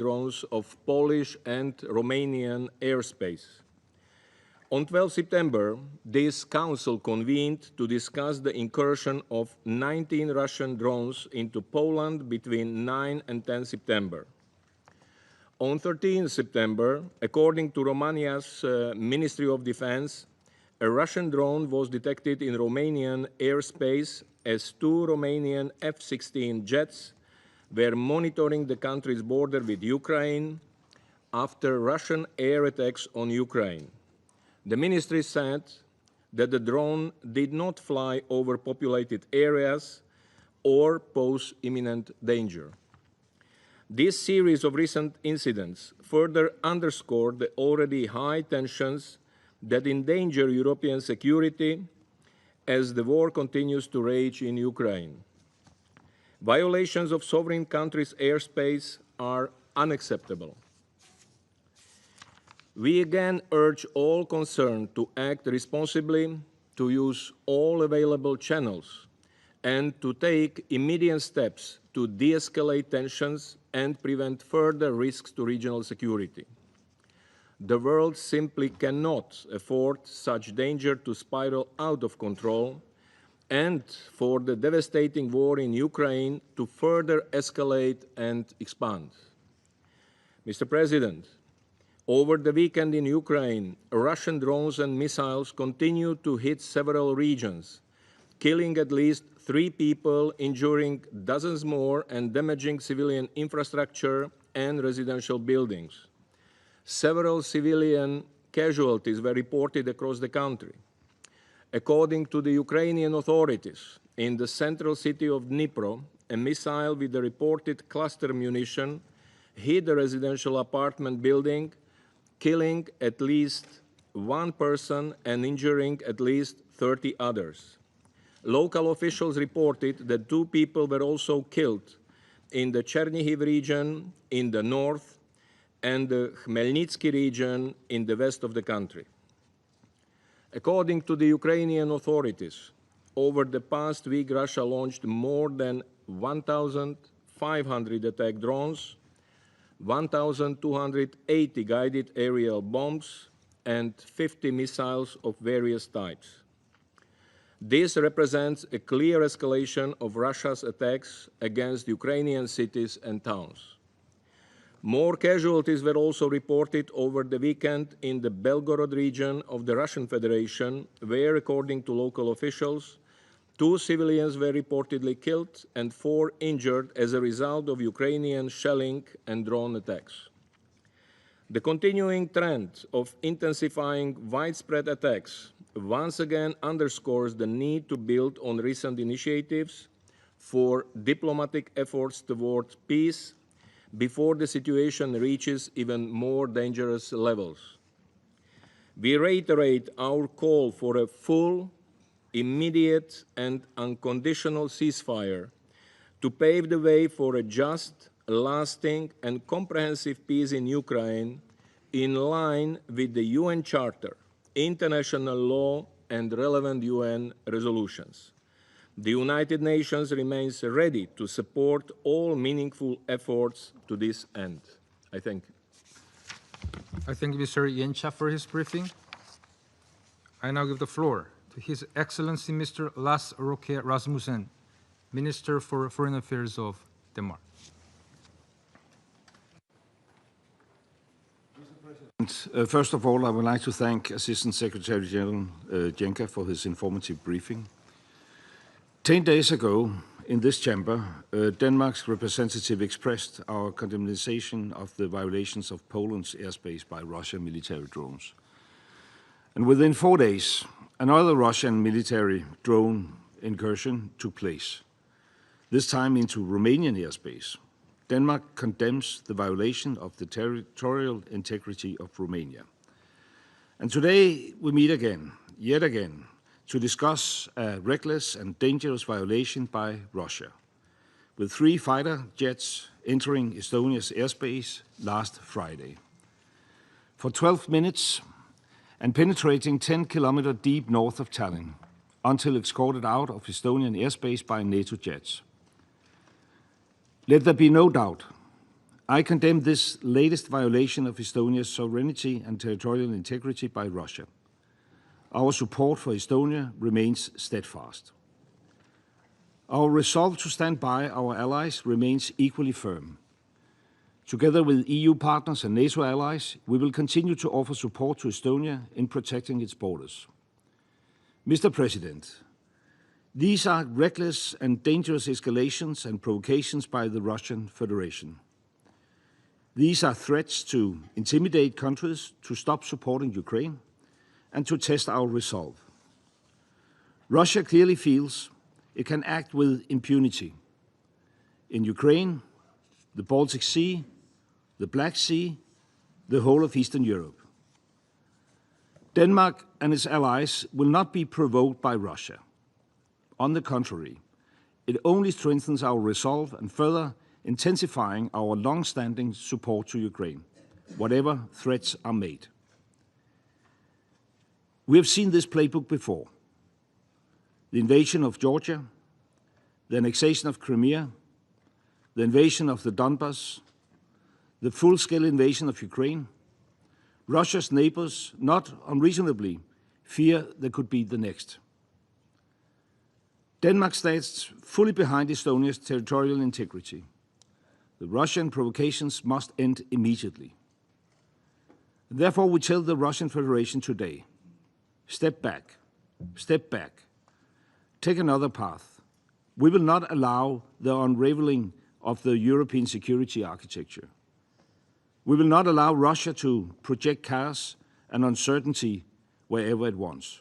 drones of Polish and Romanian airspace. On 12 September, this council convened to discuss the incursion of 19 Russian drones into Poland between 9 and 10 September. On 13 September, according to Romania's Ministry of Defense, a Russian drone was detected in Romanian airspace as two Romanian F-16 jets were monitoring the country's border with Ukraine after Russian air attacks on Ukraine. The ministry said that the drone did not fly over populated areas or pose imminent danger. This series of recent incidents further underscored the already high tensions that endanger European security as the war continues to rage in Ukraine. Violations of sovereign countries' airspace are unacceptable. We again urge all concerned to act responsibly, to use all available channels, and to take immediate steps to de-escalate tensions and prevent further risks to regional security. The world simply cannot afford such danger to spiral out of control and for the devastating war in Ukraine to further escalate and expand. Mr. President, over the weekend in Ukraine, Russian drones and missiles continue to hit several regions, killing at least 3 people, injuring dozens more, and damaging civilian infrastructure and residential buildings. Several civilian casualties were reported across the country. According to the Ukrainian authorities, in the central city of Dnipro, a missile with the reported cluster munition hit a residential apartment building, killing at least 1 person and injuring at least 30 others. Local officials reported that 2 people were also killed in the Chernihiv region in the north and the Khmelnytsky region in the west of the country. According to the Ukrainian authorities, over the past week, Russia launched more than 1,500 attack drones, 1,280 guided aerial bombs, and 50 missiles of various types. This represents a clear escalation of Russia's attacks against Ukrainian cities and towns. More casualties were also reported over the weekend in the Belgorod region of the Russian Federation, where, according to local officials, 2 civilians were reportedly killed and 4 injured as a result of Ukrainian shelling and drone attacks. The continuing trend of intensifying widespread attacks once again underscores the need to build on recent initiatives for diplomatic efforts toward peace before the situation reaches even more dangerous levels. We reiterate our call for a full, immediate, and unconditional ceasefire to pave the way for a just, lasting, and comprehensive peace in Ukraine in line with the UN Charter, international law, and relevant UN resolutions. The United Nations remains ready to support all meaningful efforts to this end. I thank you. I thank Mr. Jenča for his briefing. I now give the floor to His Excellency Mr. Lars Roque Rasmussen, Minister for Foreign Affairs of Denmark. First of all, I would like to thank Assistant Secretary General Jenka for his informative briefing. 10 days ago, in this chamber, Denmark's representative expressed our condemnation of the violations of Poland's airspace by Russian military drones. And within 4 days, another Russian military drone incursion took place, this time into Romanian airspace. Denmark condemns the violation of the territorial integrity of Romania. And today we meet again, yet again, to discuss a reckless and dangerous violation by Russia, with 3 fighter jets entering Estonia's airspace last Friday. For 12 minutes and penetrating 10 kilometers deep north of Tallinn, until escorted out of Estonian airspace by NATO jets. Let there be no doubt, I condemn this latest violation of Estonia's sovereignty and territorial integrity by Russia. Our support for Estonia remains steadfast. Our resolve to stand by our allies remains equally firm. Together with EU partners and NATO allies, we will continue to offer support to Estonia in protecting its borders. Mr. President, these are reckless and dangerous escalations and provocations by the Russian Federation. These are threats to intimidate countries to stop supporting Ukraine and to test our resolve. Russia clearly feels it can act with impunity in Ukraine, the Baltic Sea, the Black Sea, the whole of Eastern Europe. Denmark and its allies will not be provoked by Russia. On the contrary, it only strengthens our resolve and further intensifying our long-standing support to Ukraine, whatever threats are made. We have seen this playbook before. The invasion of Georgia, the annexation of Crimea, the invasion of the Donbas, the full-scale invasion of Ukraine. Russia's neighbors, not unreasonably, fear there could be the next. Denmark stands fully behind Estonia's territorial integrity. The Russian provocations must end immediately. Therefore, we tell the Russian Federation today, step back, take another path. We will not allow the unraveling of the European security architecture. We will not allow Russia to project chaos and uncertainty wherever it wants.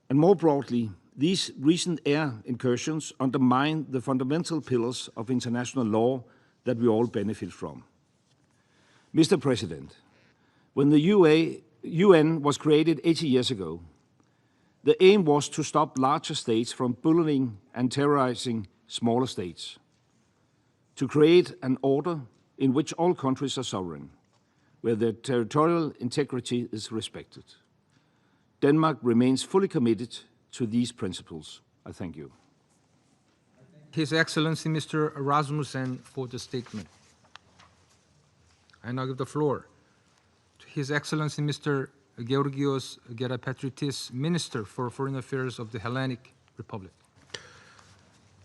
And more broadly, these recent air incursions undermine the fundamental pillars of international law that we all benefit from. Mr. President, when the UN was created 80 years ago, the aim was to stop larger states from bullying and terrorizing smaller states, to create an order in which all countries are sovereign, where their territorial integrity is respected. Denmark remains fully committed to these principles. I thank you. His Excellency Mr. Rasmussen for the statement. I now give the floor to His Excellency Mr. Georgios Gerapatritis, Minister for Foreign Affairs of the Hellenic Republic.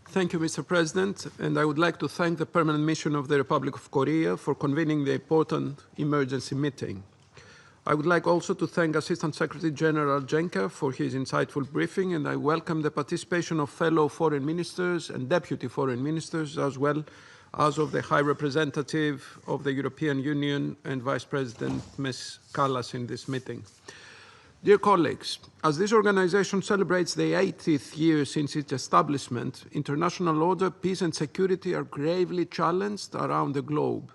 Thank you, Mr. President, and I would like to thank the Permanent Mission of the Republic of Korea for convening the important emergency meeting. I would like also to thank Assistant Secretary General Jenka for his insightful briefing, and I welcome the participation of fellow foreign ministers and deputy foreign ministers, as well as of the High Representative of the European Union and Vice President Ms. Kallas in this meeting. Dear colleagues, as this organization celebrates the 80th year since its establishment, international order, peace and security are gravely challenged around the globe.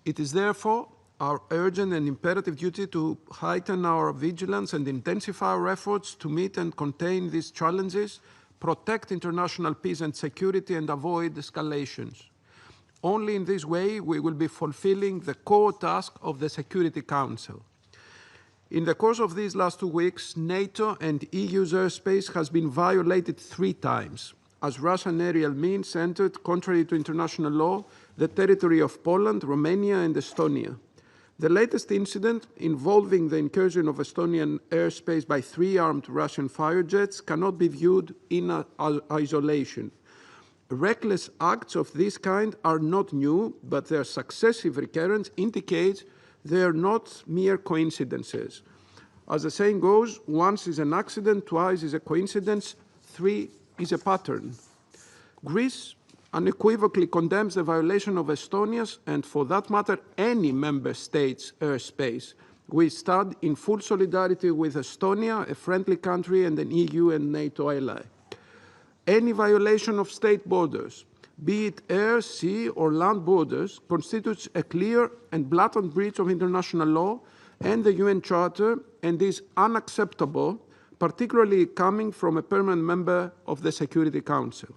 It is therefore our urgent and imperative duty to heighten our vigilance and intensify our efforts to meet and contain these challenges, protect international peace and security, and avoid escalations. Only in this way we will be fulfilling the core task of the Security Council. In the course of these last 2 weeks, NATO and EU's airspace has been violated 3 times, as Russian aerial means entered, contrary to international law, the territory of Poland, Romania, and Estonia. The latest incident, involving the incursion of Estonian airspace by 3 armed Russian fire jets, cannot be viewed in isolation. Reckless acts of this kind are not new, but their successive recurrence indicates they are not mere coincidences. As the saying goes, once is an accident, twice is a coincidence, 3 is a pattern. Greece unequivocally condemns the violation of Estonia's, and for that matter, any member state's airspace. We stand in full solidarity with Estonia, a friendly country and an EU and NATO ally. Any violation of state borders, be it air, sea, or land borders, constitutes a clear and blatant breach of international law and the UN Charter, and is unacceptable, particularly coming from a permanent member of the Security Council.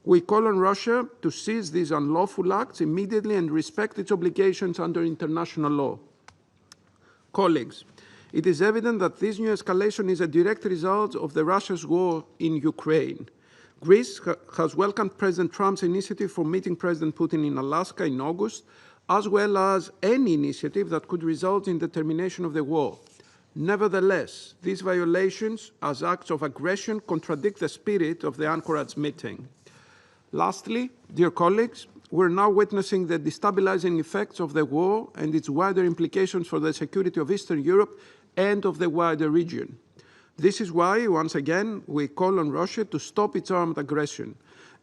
We call on Russia to cease these unlawful acts immediately and respect its obligations under international law. Colleagues, it is evident that this new escalation is a direct result of Russia's war in Ukraine. Greece has welcomed President Trump's initiative for meeting President Putin in Alaska in August, as well as any initiative that could result in the termination of the war. Nevertheless, these violations as acts of aggression contradict the spirit of the Anchorage meeting. Lastly, dear colleagues, we're now witnessing the destabilizing effects of the war and its wider implications for the security of Eastern Europe and of the wider region. This is why, once again, we call on Russia to stop its armed aggression.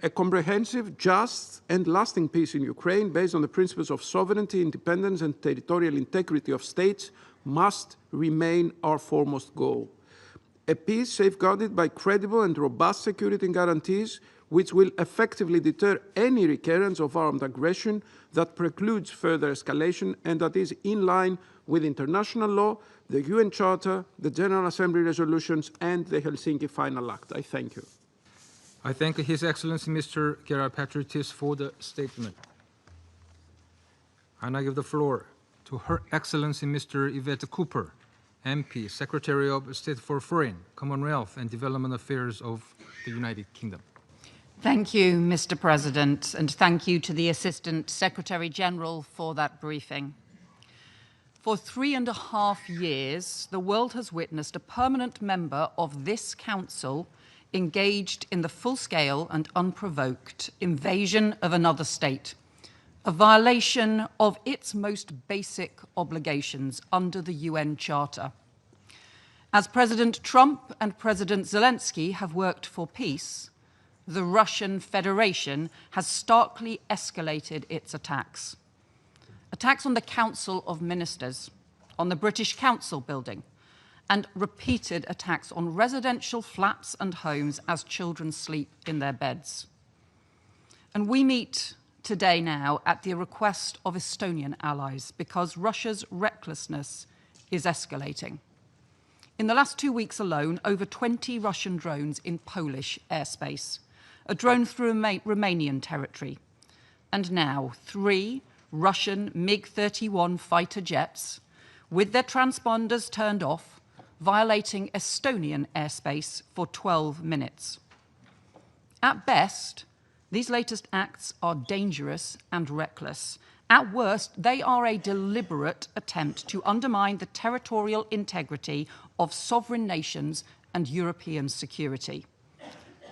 A comprehensive, just, and lasting peace in Ukraine based on the principles of sovereignty, independence, and territorial integrity of states must remain our foremost goal. A peace safeguarded by credible and robust security guarantees which will effectively deter any recurrence of armed aggression that precludes further escalation and that is in line with international law, the UN Charter, the General Assembly resolutions, and the Helsinki Final Act. I thank you. I thank His Excellency Mr. Gerapatritis for the statement. And I give the floor to Her Excellency Mr. Yvette Cooper, MP, Secretary of State for Foreign, Commonwealth and Development Affairs of the United Kingdom. Thank you, Mr. President, and thank you to the Assistant Secretary-General for that briefing. For 3.5 years, the world has witnessed a permanent member of this Council engaged in the full-scale and unprovoked invasion of another state, a violation of its most basic obligations under the UN Charter. As President Trump and President Zelensky have worked for peace, the Russian Federation has starkly escalated its attacks. Attacks on the Council of Ministers, on the British Council building, and repeated attacks on residential flats and homes as children sleep in their beds. And we meet today now at the request of Estonian allies because Russia's recklessness is escalating. In the last 2 weeks alone, over 20 Russian drones in Polish airspace, a drone through Romanian territory, and now 3 Russian MiG-31 fighter jets with their transponders turned off, violating Estonian airspace for 12 minutes. At best, these latest acts are dangerous and reckless. At worst, they are a deliberate attempt to undermine the territorial integrity of sovereign nations and European security.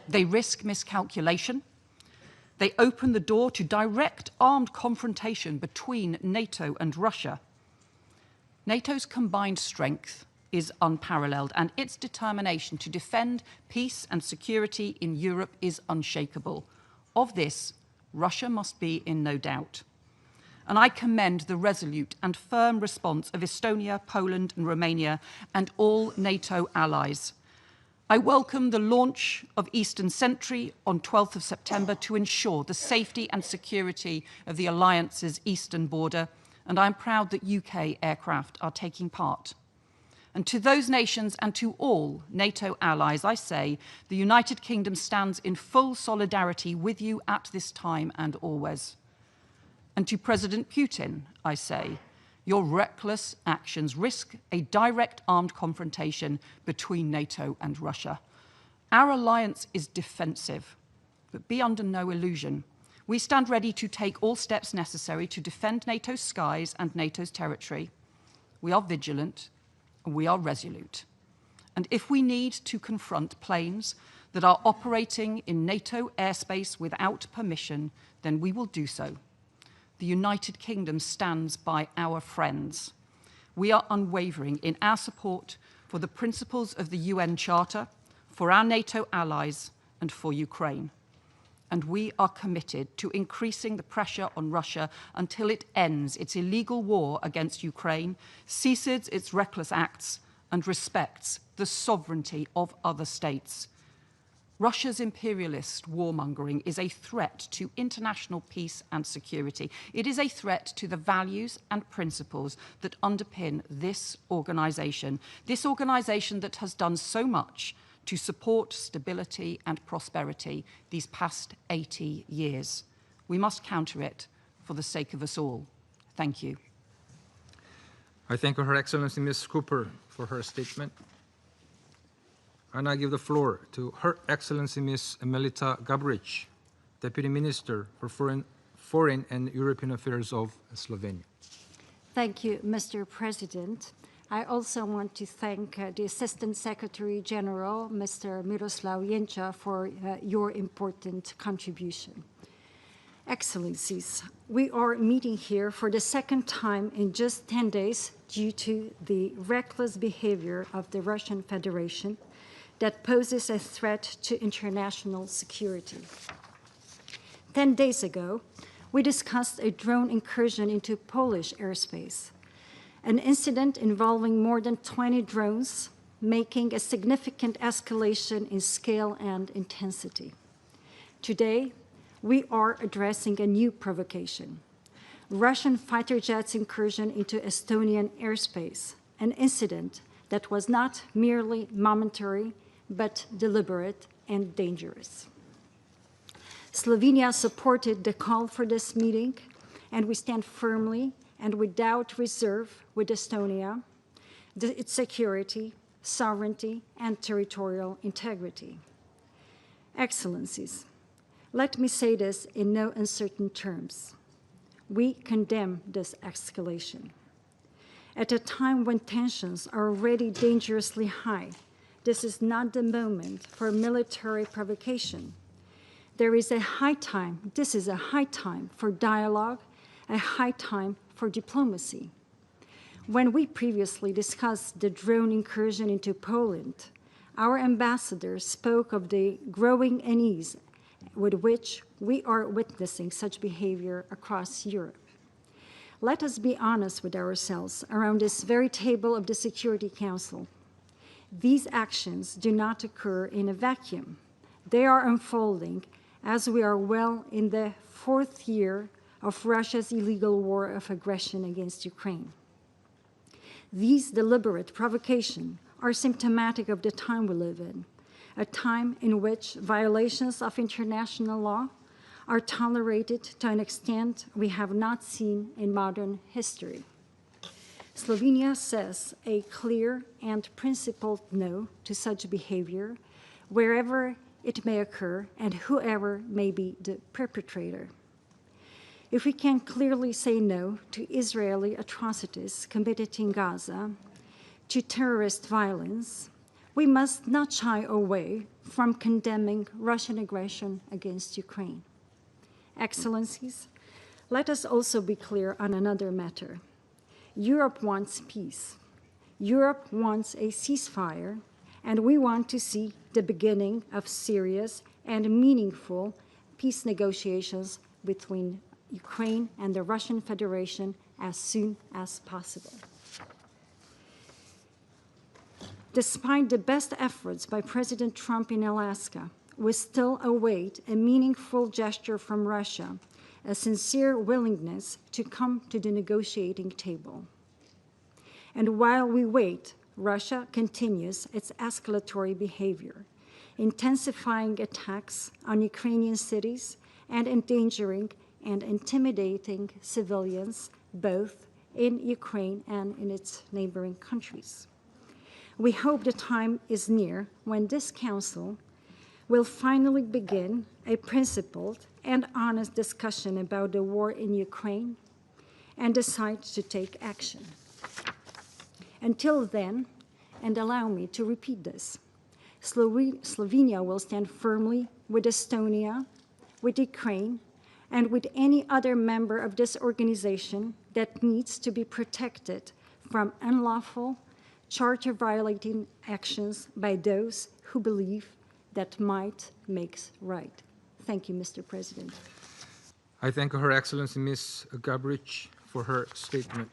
They risk miscalculation. They open the door to direct armed confrontation between NATO and Russia. NATO's combined strength is unparalleled, and its determination to defend peace and security in Europe is unshakable. Of this, Russia must be in no doubt. And I commend the resolute and firm response of Estonia, Poland, and Romania, and all NATO allies. I welcome the launch of Eastern Sentry on 12th of September to ensure the safety and security of the Alliance's eastern border, and I'm proud that UK aircraft are taking part. And to those nations and to all NATO allies, I say, the United Kingdom stands in full solidarity with you at this time and always. And to President Putin, I say, your reckless actions risk a direct armed confrontation between NATO and Russia. Our alliance is defensive, but be under no illusion. We stand ready to take all steps necessary to defend NATO's skies and NATO's territory. We are vigilant, and we are resolute. And if we need to confront planes that are operating in NATO airspace without permission, then we will do so. The United Kingdom stands by our friends. We are unwavering in our support for the principles of the UN Charter, for our NATO allies, and for Ukraine. And we are committed to increasing the pressure on Russia until it ends its illegal war against Ukraine, ceases its reckless acts, and respects the sovereignty of other states. Russia's imperialist warmongering is a threat to international peace and security. It is a threat to the values and principles that underpin this organization that has done so much to support stability and prosperity these past 80 years. We must counter it for the sake of us all. Thank you. I thank Her Excellency Ms. Cooper for her statement. I now give the floor to Her Excellency Ms. Melita Gabric, Deputy Minister for Foreign and European Affairs of Slovenia. Thank you, Mr. President. I also want to thank the Assistant Secretary General, Mr. Miroslav Jenča, for your important contribution. Excellencies, we are meeting here for the second time in just 10 days due to the reckless behavior of the Russian Federation that poses a threat to international security. 10 days ago, we discussed a drone incursion into Polish airspace, an incident involving more than 20 drones, making a significant escalation in scale and intensity. Today, we are addressing a new provocation, Russian fighter jets incursion into Estonian airspace, an incident that was not merely momentary, but deliberate and dangerous. Slovenia supported the call for this meeting, and we stand firmly and without reserve with Estonia, its security, sovereignty, and territorial integrity. Excellencies, let me say this in no uncertain terms. We condemn this escalation. At a time when tensions are already dangerously high, this is not the moment for military provocation. This is a high time for dialogue, a high time for diplomacy. When we previously discussed the drone incursion into Poland, our ambassador spoke of the growing unease with which we are witnessing such behavior across Europe. Let us be honest with ourselves around this very table of the Security Council. These actions do not occur in a vacuum. They are unfolding as we are well in the 4th year of Russia's illegal war of aggression against Ukraine. These deliberate provocations are symptomatic of the time we live in, a time in which violations of international law are tolerated to an extent we have not seen in modern history. Slovenia says a clear and principled no to such behavior wherever it may occur and whoever may be the perpetrator. If we can clearly say no to Israeli atrocities committed in Gaza, to terrorist violence, we must not shy away from condemning Russian aggression against Ukraine. Excellencies, let us also be clear on another matter. Europe wants peace. Europe wants a ceasefire, and we want to see the beginning of serious and meaningful peace negotiations between Ukraine and the Russian Federation as soon as possible. Despite the best efforts by President Trump in Alaska, we still await a meaningful gesture from Russia, a sincere willingness to come to the negotiating table. And while we wait, Russia continues its escalatory behavior, intensifying attacks on Ukrainian cities and endangering and intimidating civilians, both in Ukraine and in its neighboring countries. We hope the time is near when this Council will finally begin a principled and honest discussion about the war in Ukraine and decide to take action. Until then, and allow me to repeat this, Slovenia will stand firmly with Estonia, with Ukraine, and with any other member of this organization that needs to be protected from unlawful, charter-violating actions by those who believe that might makes right. Thank you, Mr. President. I thank Her Excellency Ms. Gabric for her statement.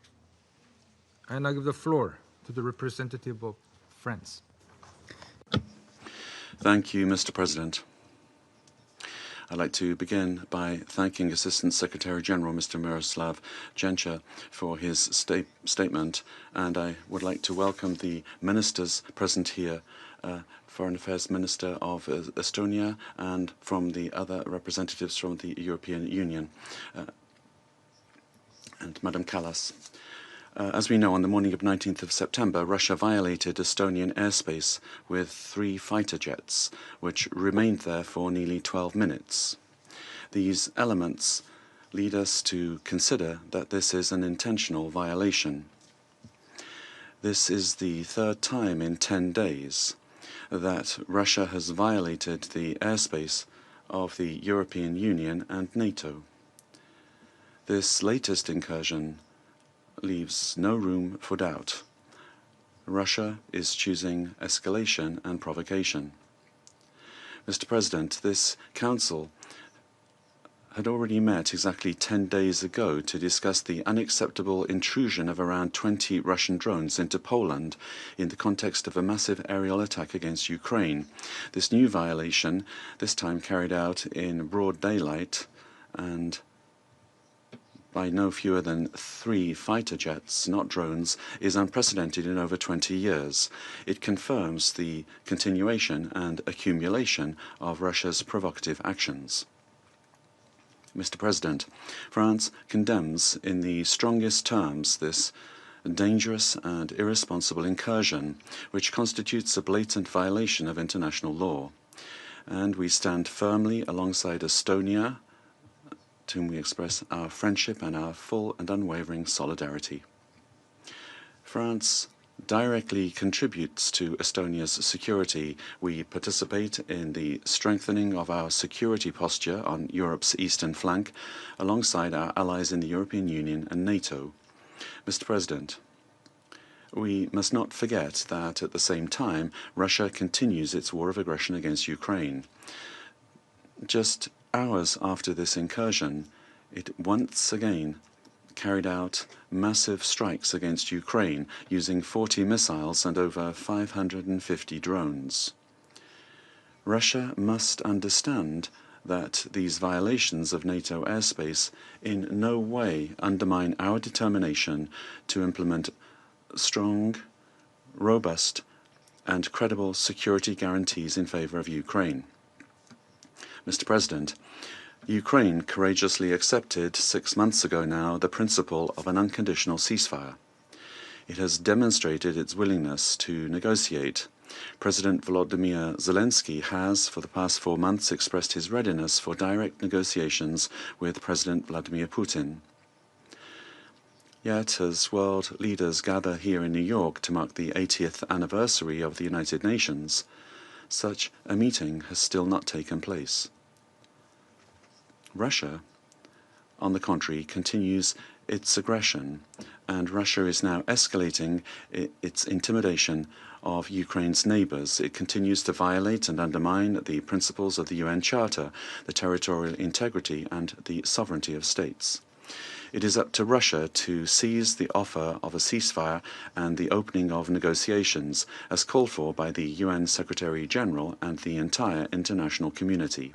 I now give the floor to the representative of France. Thank you, Mr. President. I'd like to begin by thanking Assistant Secretary General Mr. Miroslav Jenča for his statement, and I would like to welcome the ministers present here, Foreign Affairs Minister of Estonia and from the other representatives from the European Union, and Madam Kallas. As we know, on the morning of 19th of September, Russia violated Estonian airspace with 3 fighter jets, which remained there for nearly 12 minutes. These elements lead us to consider that this is an intentional violation. This is the 3rd time in 10 days that Russia has violated the airspace of the European Union and NATO. This latest incursion leaves no room for doubt. Russia is choosing escalation and provocation. Mr. President, this Council had already met exactly 10 days ago to discuss the unacceptable intrusion of around 20 Russian drones into Poland in the context of a massive aerial attack against Ukraine. This new violation, this time carried out in broad daylight and by no fewer than 3 fighter jets, not drones, is unprecedented in over 20 years. It confirms the continuation and accumulation of Russia's provocative actions. Mr. President, France condemns in the strongest terms this dangerous and irresponsible incursion, which constitutes a blatant violation of international law. And we stand firmly alongside Estonia, to whom we express our friendship and our full and unwavering solidarity. France directly contributes to Estonia's security. We participate in the strengthening of our security posture on Europe's eastern flank, alongside our allies in the European Union and NATO. Mr. President, we must not forget that at the same time, Russia continues its war of aggression against Ukraine. Just hours after this incursion, it once again carried out massive strikes against Ukraine using 40 missiles and over 550 drones. Russia must understand that these violations of NATO airspace in no way undermine our determination to implement strong, robust, and credible security guarantees in favor of Ukraine. Mr. President, Ukraine courageously accepted 6 months ago now the principle of an unconditional ceasefire. It has demonstrated its willingness to negotiate. President Volodymyr Zelensky has, for the past 4 months, expressed his readiness for direct negotiations with President Vladimir Putin. Yet, as world leaders gather here in New York to mark the 80th anniversary of the United Nations, such a meeting has still not taken place. Russia, on the contrary, continues its aggression, and Russia is now escalating its intimidation of Ukraine's neighbors. It continues to violate and undermine the principles of the UN Charter, the territorial integrity and the sovereignty of states. It is up to Russia to seize the offer of a ceasefire and the opening of negotiations, as called for by the UN Secretary-General and the entire international community.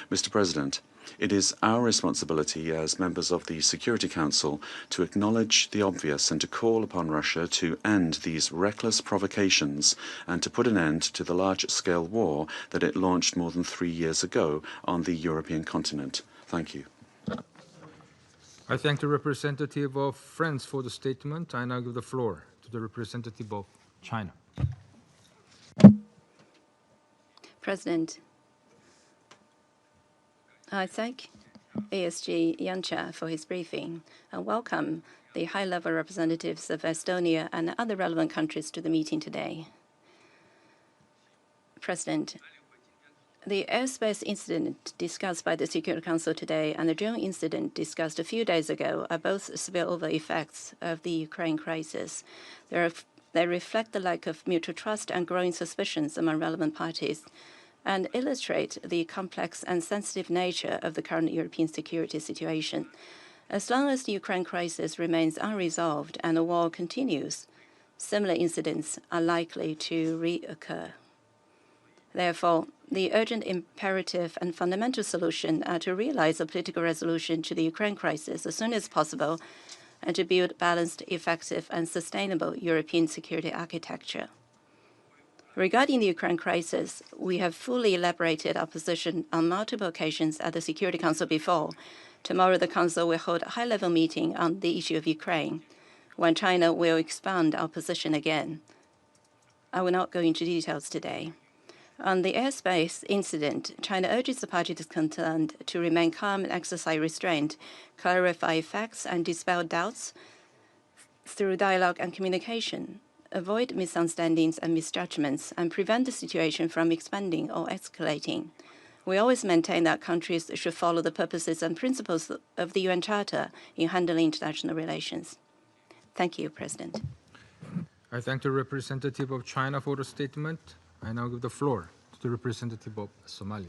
Mr. President, it is our responsibility as members of the Security Council to acknowledge the obvious and to call upon Russia to end these reckless provocations and to put an end to the large-scale war that it launched more than 3 years ago on the European continent. Thank you. I thank the representative of France for the statement. I now give the floor to the representative of China. President, I thank ASG Janša for his briefing and welcome the high-level representatives of Estonia and other relevant countries to the meeting today. President, the airspace incident discussed by the Security Council today and the drone incident discussed a few days ago are both spillover effects of the Ukraine crisis. They reflect the lack of mutual trust and growing suspicions among relevant parties and illustrate the complex and sensitive nature of the current European security situation. As long as the Ukraine crisis remains unresolved and the war continues, similar incidents are likely to reoccur. Therefore, the urgent imperative and fundamental solution are to realize a political resolution to the Ukraine crisis as soon as possible and to build balanced, effective, and sustainable European security architecture. Regarding the Ukraine crisis, we have fully elaborated our position on multiple occasions at the Security Council before. Tomorrow, the Council will hold a high-level meeting on the issue of Ukraine. when China will expand our position again. I will not go into details today. On the airspace incident, China urges the parties concerned to remain calm and exercise restraint, clarify facts and dispel doubts through dialogue and communication, avoid misunderstandings and misjudgments, and prevent the situation from expanding or escalating. We always maintain that countries should follow the purposes and principles of the UN Charter in handling international relations. Thank you, President. I thank the representative of China for the statement. I now give the floor to the representative of Somalia.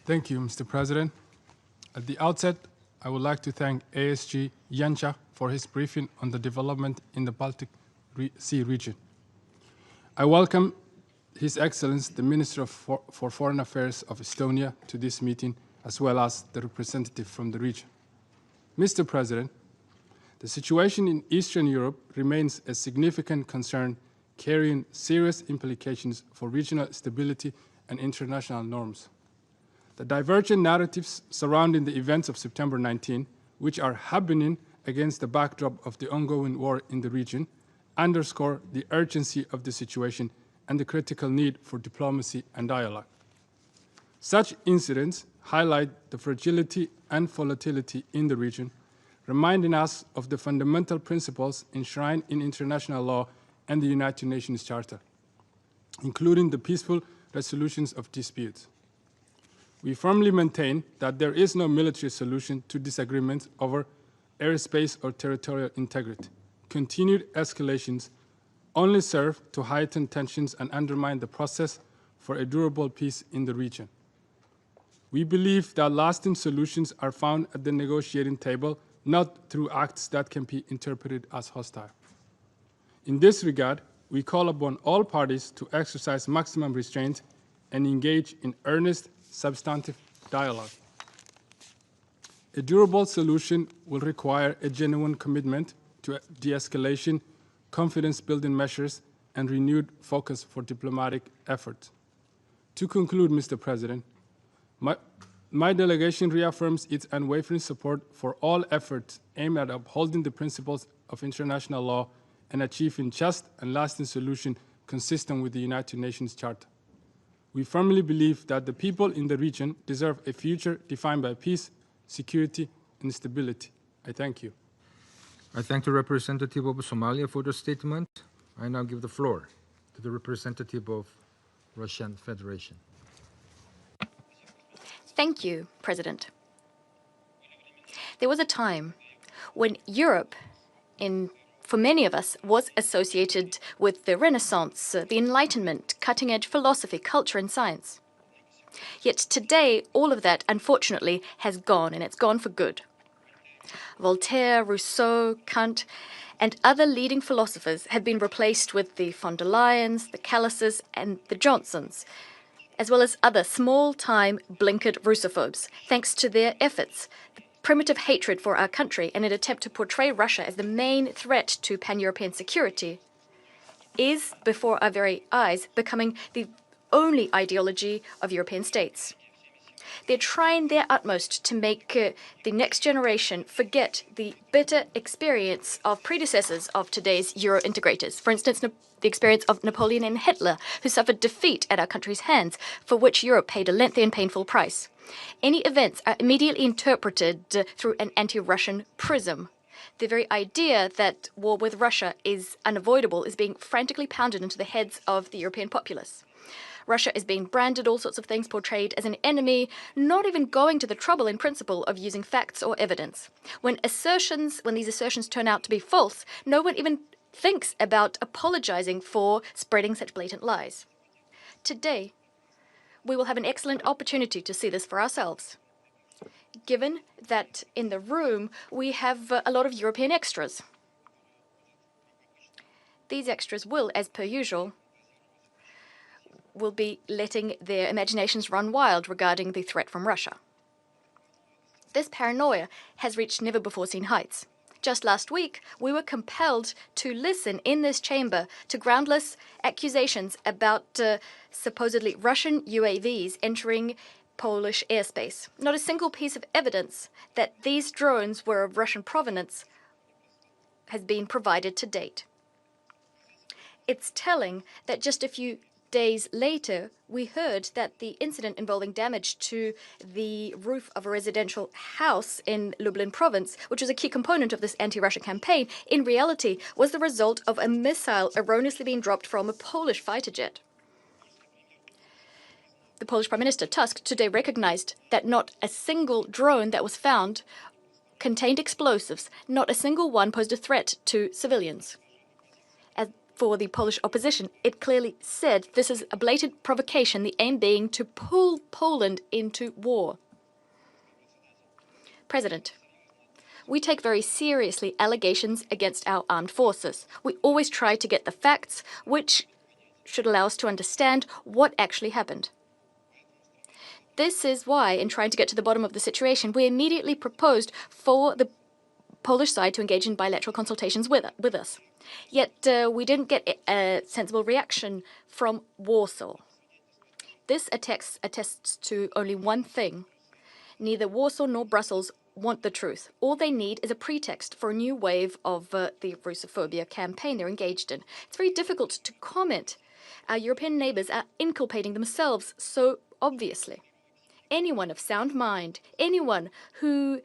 Thank you, Mr. President. At the outset, I would like to thank ASG Janša for his briefing on the development in the Baltic Sea region. I welcome His Excellency, the Minister for Foreign Affairs of Estonia, to this meeting, as well as the representative from the region. Mr. President, the situation in Eastern Europe remains a significant concern, carrying serious implications for regional stability and international norms. The divergent narratives surrounding the events of September 19, which are happening against the backdrop of the ongoing war in the region, underscore the urgency of the situation and the critical need for diplomacy and dialogue. Such incidents highlight the fragility and volatility in the region, reminding us of the fundamental principles enshrined in international law and the United Nations Charter, including the peaceful resolutions of disputes. We firmly maintain that there is no military solution to disagreements over airspace or territorial integrity. Continued escalations only serve to heighten tensions and undermine the process for a durable peace in the region. We believe that lasting solutions are found at the negotiating table, not through acts that can be interpreted as hostile. In this regard, we call upon all parties to exercise maximum restraint and engage in earnest, substantive dialogue. A durable solution will require a genuine commitment to de-escalation, confidence-building measures, and renewed focus for diplomatic efforts. To conclude, Mr. President, my delegation reaffirms its unwavering support for all efforts aimed at upholding the principles of international law and achieving just and lasting solutions consistent with the United Nations Charter. We firmly believe that the people in the region deserve a future defined by peace, security, and stability. I thank you. I thank the representative of Somalia for the statement. I now give the floor to the representative of Russian Federation. Thank you, President. There was a time when Europe, for many of us, was associated with the Renaissance, the Enlightenment, cutting-edge philosophy, culture, and science. Yet today, all of that, unfortunately, has gone, and it's gone for good. Voltaire, Rousseau, Kant, and other leading philosophers have been replaced with the von der Leyens, the Callises, and the Johnsons, as well as other small-time blinkered Russophobes, thanks to their efforts, the primitive hatred for our country, and an attempt to portray Russia as the main threat to pan-European security, is, before our very eyes, becoming the only ideology of European states. They're trying their utmost to make the next generation forget the bitter experience of predecessors of today's Euro-integrators. For instance, the experience of Napoleon and Hitler, who suffered defeat at our country's hands, for which Europe paid a lengthy and painful price. Any events are immediately interpreted through an anti-Russian prism. The very idea that war with Russia is unavoidable is being frantically pounded into the heads of the European populace. Russia is being branded all sorts of things, portrayed as an enemy, not even going to the trouble in principle of using facts or evidence. When these assertions turn out to be false, no one even thinks about apologizing for spreading such blatant lies. Today, we will have an excellent opportunity to see this for ourselves, given that in the room we have a lot of European extras. These extras will, as per usual, will be letting their imaginations run wild regarding the threat from Russia. This paranoia has reached never-before-seen heights. Just last week, we were compelled to listen in this chamber to groundless accusations about supposedly Russian UAVs entering Polish airspace. Not a single piece of evidence that these drones were of Russian provenance has been provided to date. It's telling that just a few days later, we heard that the incident involving damage to the roof of a residential house in Lublin province, which was a key component of this anti-Russia campaign, in reality was the result of a missile erroneously being dropped from a Polish fighter jet. The Polish Prime Minister Tusk today recognized that not a single drone that was found contained explosives. Not a single one posed a threat to civilians. As for the Polish opposition, it clearly said this is a blatant provocation, the aim being to pull Poland into war. President, we take very seriously allegations against our armed forces. We always try to get the facts, which should allow us to understand what actually happened. This is why, in trying to get to the bottom of the situation, we immediately proposed for the Polish side to engage in bilateral consultations with us. Yet we didn't get a sensible reaction from Warsaw. This attests to only one thing. Neither Warsaw nor Brussels want the truth. All they need is a pretext for a new wave of the Russophobia campaign they're engaged in. It's very difficult to comment. Our European neighbours are inculpating themselves so obviously. Anyone of sound mind, anyone who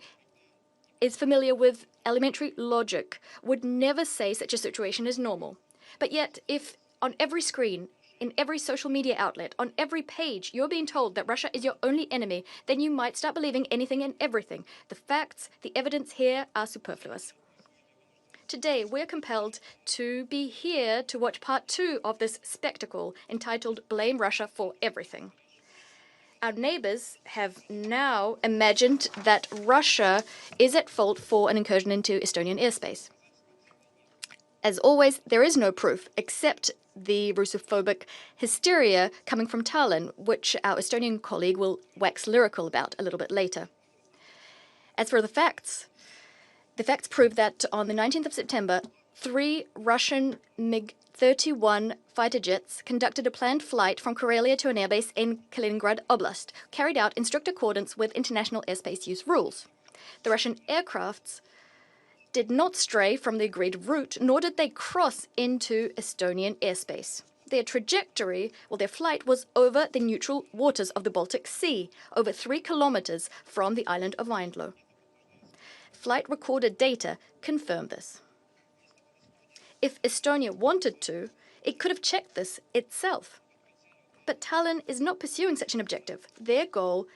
is familiar with elementary logic would never say such a situation is normal. But yet, if on every screen, in every social media outlet, on every page, you're being told that Russia is your only enemy, then you might start believing anything and everything. The facts, the evidence here are superfluous. Today, we're compelled to be here to watch part 2 of this spectacle entitled Blame Russia for Everything. Our neighbours have now imagined that Russia is at fault for an incursion into Estonian airspace. As always, there is no proof except the Russophobic hysteria coming from Tallinn, which our Estonian colleague will wax lyrical about a little bit later. As for the facts prove that on the 19th of September, 3 Russian MiG-31 fighter jets conducted a planned flight from Karelia to an airbase in Kaliningrad Oblast, carried out in strict accordance with international airspace use rules. The Russian aircrafts did not stray from the agreed route, nor did they cross into Estonian airspace. Their trajectory, their flight was over the neutral waters of the Baltic Sea, over 3 kilometers from the island of Windlow. Flight recorded data confirm this. If Estonia wanted to, it could have checked this itself. But Tallinn is not pursuing such an objective. Their goal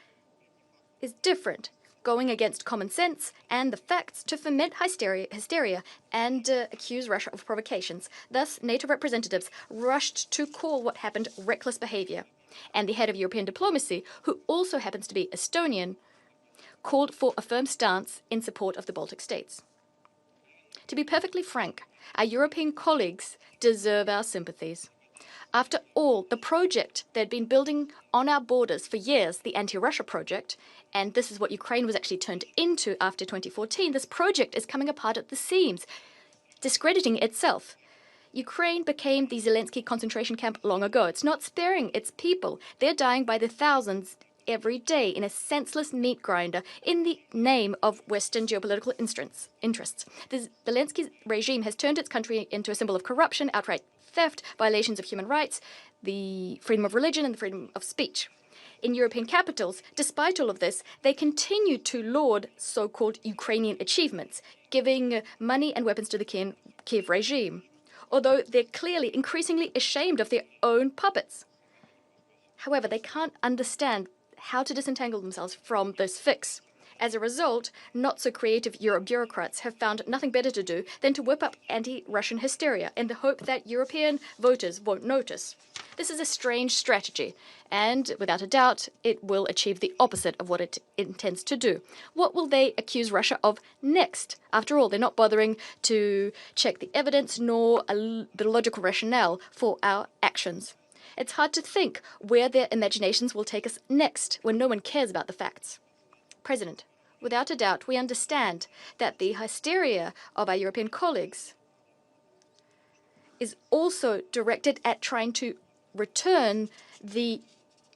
is different, going against common sense and the facts to foment hysteria and accuse Russia of provocations. Thus, NATO representatives rushed to call what happened reckless behavior. And the head of European diplomacy, who also happens to be Estonian, called for a firm stance in support of the Baltic states. To be perfectly frank, our European colleagues deserve our sympathies. After all, the project they'd been building on our borders for years, the anti-Russia project, and this is what Ukraine was actually turned into after 2014, this project is coming apart at the seams, discrediting itself. Ukraine became the Zelensky concentration camp long ago. It's not sparing its people. They're dying by the thousands every day in a senseless meat grinder in the name of Western geopolitical interests. The Zelensky regime has turned its country into a symbol of corruption, outright theft, violations of human rights, the freedom of religion and the freedom of speech. In European capitals, despite all of this, they continue to laud so-called Ukrainian achievements, giving money and weapons to the Kiev regime, although they're clearly increasingly ashamed of their own puppets. However, they can't understand how to disentangle themselves from this fix. As a result, not-so-creative Euro bureaucrats have found nothing better to do than to whip up anti-Russian hysteria in the hope that European voters won't notice. This is a strange strategy, and without a doubt, it will achieve the opposite of what it intends to do. What will they accuse Russia of next? After all, they're not bothering to check the evidence nor the logical rationale for our actions. It's hard to think where their imaginations will take us next when no one cares about the facts. President, without a doubt, we understand that the hysteria of our European colleagues is also directed at trying to return the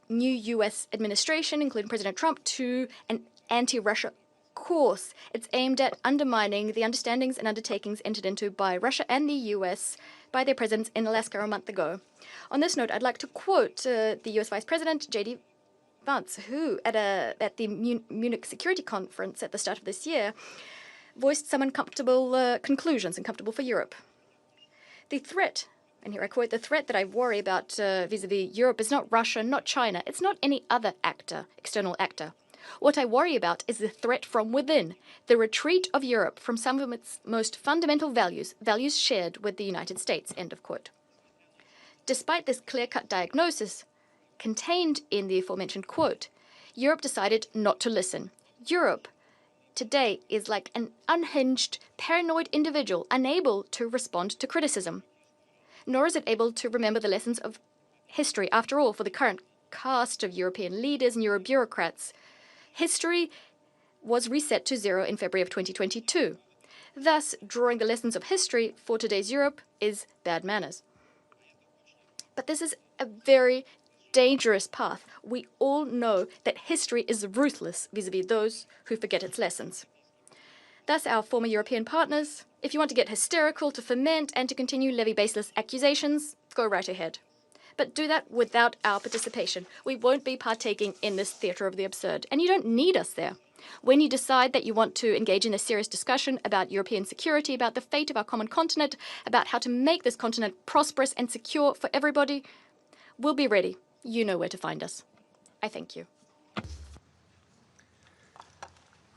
new US administration, including President Trump, to an anti-Russia course. It's aimed at undermining the understandings and undertakings entered into by Russia and the US by their presidents in Alaska a month ago. On this note, I'd like to quote the US Vice President, J.D. Vance, who at the Munich Security Conference at the start of this year voiced some uncomfortable conclusions, uncomfortable for Europe. The threat, and here I quote, "The threat that I worry about vis-a-vis Europe is not Russia, not China. It's not any other actor, external actor. What I worry about is the threat from within, the retreat of Europe from some of its most fundamental values, values shared with the United States," end of quote. Despite this clear-cut diagnosis contained in the aforementioned quote, Europe decided not to listen. Europe today is like an unhinged, paranoid individual unable to respond to criticism. Nor is it able to remember the lessons of history. After all, for the current cast of European leaders and Euro-bureaucrats, history was reset to zero in February of 2022. Thus, drawing the lessons of history for today's Europe is bad manners. But this is a very dangerous path. We all know that history is ruthless vis-a-vis those who forget its lessons. Thus, our former European partners, if you want to get hysterical, to foment and to continue levy baseless accusations, go right ahead. But do that without our participation. We won't be partaking in this theatre of the absurd, and you don't need us there. When you decide that you want to engage in a serious discussion about European security, about the fate of our common continent, about how to make this continent prosperous and secure for everybody, we'll be ready. You know where to find us. I thank you.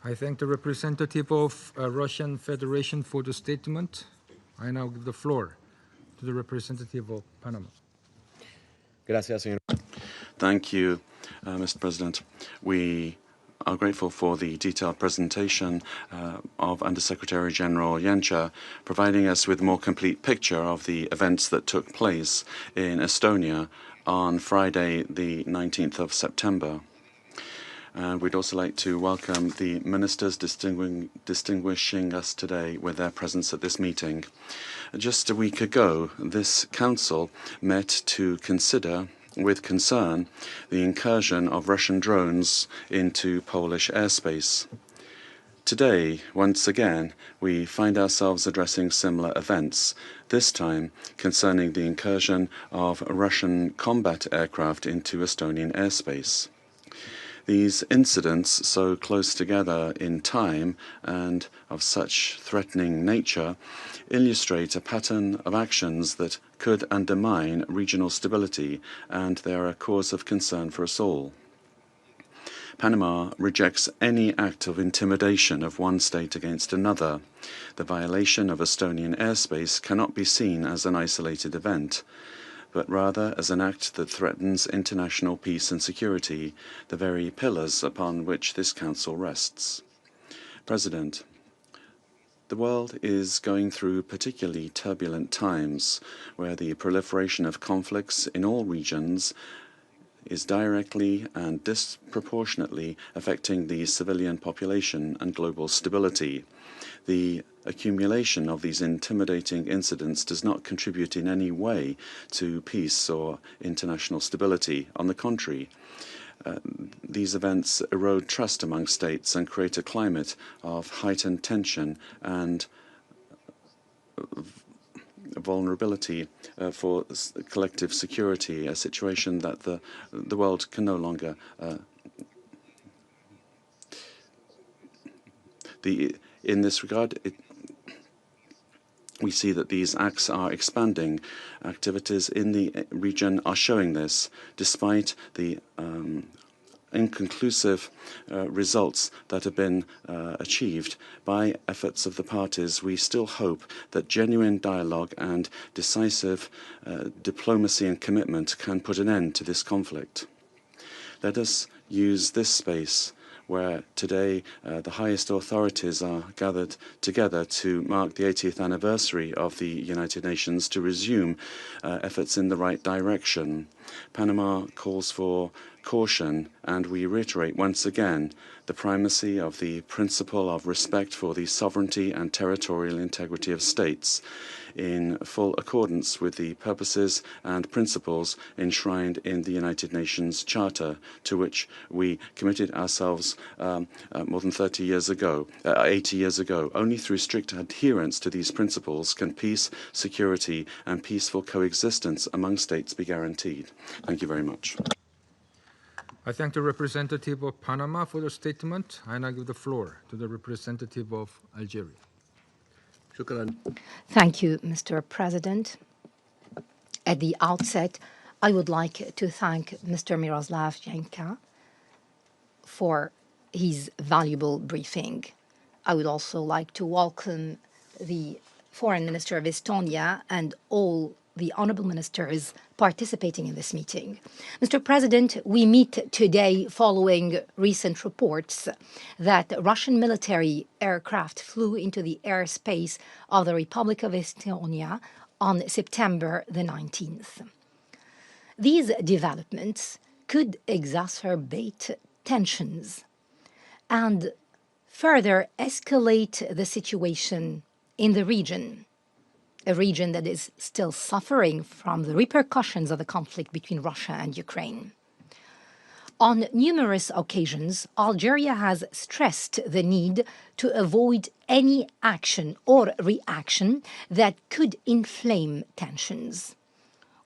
I thank the representative of Russian Federation for the statement. I now give the floor to the representative of Panama. Gracias, señor. Thank you, Mr. President. We are grateful for the detailed presentation of Undersecretary General Janša, providing us with a more complete picture of the events that took place in Estonia on Friday, the 19th of September. And we'd also like to welcome the ministers distinguishing us today with their presence at this meeting. Just a week ago, this council met to consider with concern the incursion of Russian drones into Polish airspace. Today, once again, we find ourselves addressing similar events, this time concerning the incursion of Russian combat aircraft into Estonian airspace. These incidents, so close together in time and of such threatening nature, illustrate a pattern of actions that could undermine regional stability, and they are a cause of concern for us all. Panama rejects any act of intimidation of one state against another. The violation of Estonian airspace cannot be seen as an isolated event, but rather as an act that threatens international peace and security, the very pillars upon which this Council rests. President, the world is going through particularly turbulent times, where the proliferation of conflicts in all regions is directly and disproportionately affecting the civilian population and global stability. The accumulation of these intimidating incidents does not contribute in any way to peace or international stability. On the contrary, these events erode trust among states and create a climate of heightened tension and vulnerability for collective security, a situation that the world can no longer in this regard, we see that these acts are expanding. Activities in the region are showing this, despite the inconclusive results that have been achieved by efforts of the parties. We still hope that genuine dialogue and decisive diplomacy and commitment can put an end to this conflict. Let us use this space where today the highest authorities are gathered together to mark the 80th anniversary of the United Nations to resume efforts in the right direction. Panama calls for caution, and we reiterate once again the primacy of the principle of respect for the sovereignty and territorial integrity of states, in full accordance with the purposes and principles enshrined in the United Nations Charter, to which we committed ourselves more than 80 years ago. Only through strict adherence to these principles can peace, security, and peaceful coexistence among states be guaranteed. Thank you very much. I thank the representative of Panama for the statement. I now give the floor to the representative of Algeria. Thank you, Mr. President. At the outset, I would like to thank Mr. Miroslav Jenka for his valuable briefing. I would also like to welcome the Foreign Minister of Estonia and all the honorable ministers participating in this meeting. Mr. President, we meet today following recent reports that Russian military aircraft flew into the airspace of the Republic of Estonia on September the 19th. These developments could exacerbate tensions and further escalate the situation in the region, a region that is still suffering from the repercussions of the conflict between Russia and Ukraine. On numerous occasions, Algeria has stressed the need to avoid any action or reaction that could inflame tensions.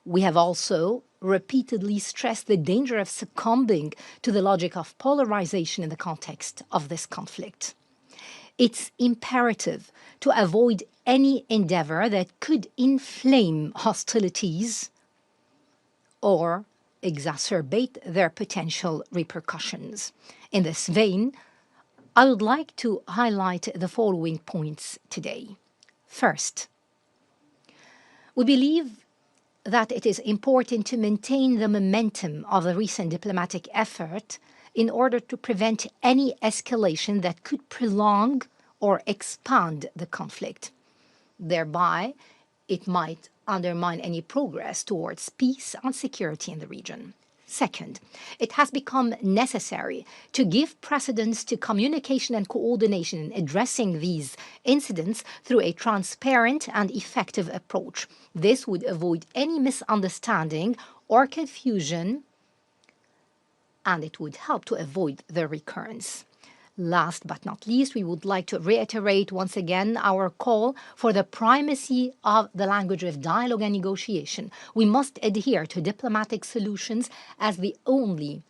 We have also repeatedly stressed the danger of succumbing to the logic of polarization in the context of this conflict. It's imperative to avoid any endeavor that could inflame hostilities or exacerbate their potential repercussions. In this vein, I would like to highlight the following points today. First, we believe that it is important to maintain the momentum of the recent diplomatic effort in order to prevent any escalation that could prolong or expand the conflict. Thereby, it might undermine any progress towards peace and security in the region. Second, it has become necessary to give precedence to communication and coordination in addressing these incidents through a transparent and effective approach. This would avoid any misunderstanding or confusion, and it would help to avoid their recurrence. Last but not least, we would like to reiterate once again our call for the primacy of the language of dialogue and negotiation. We must adhere to diplomatic solutions as the only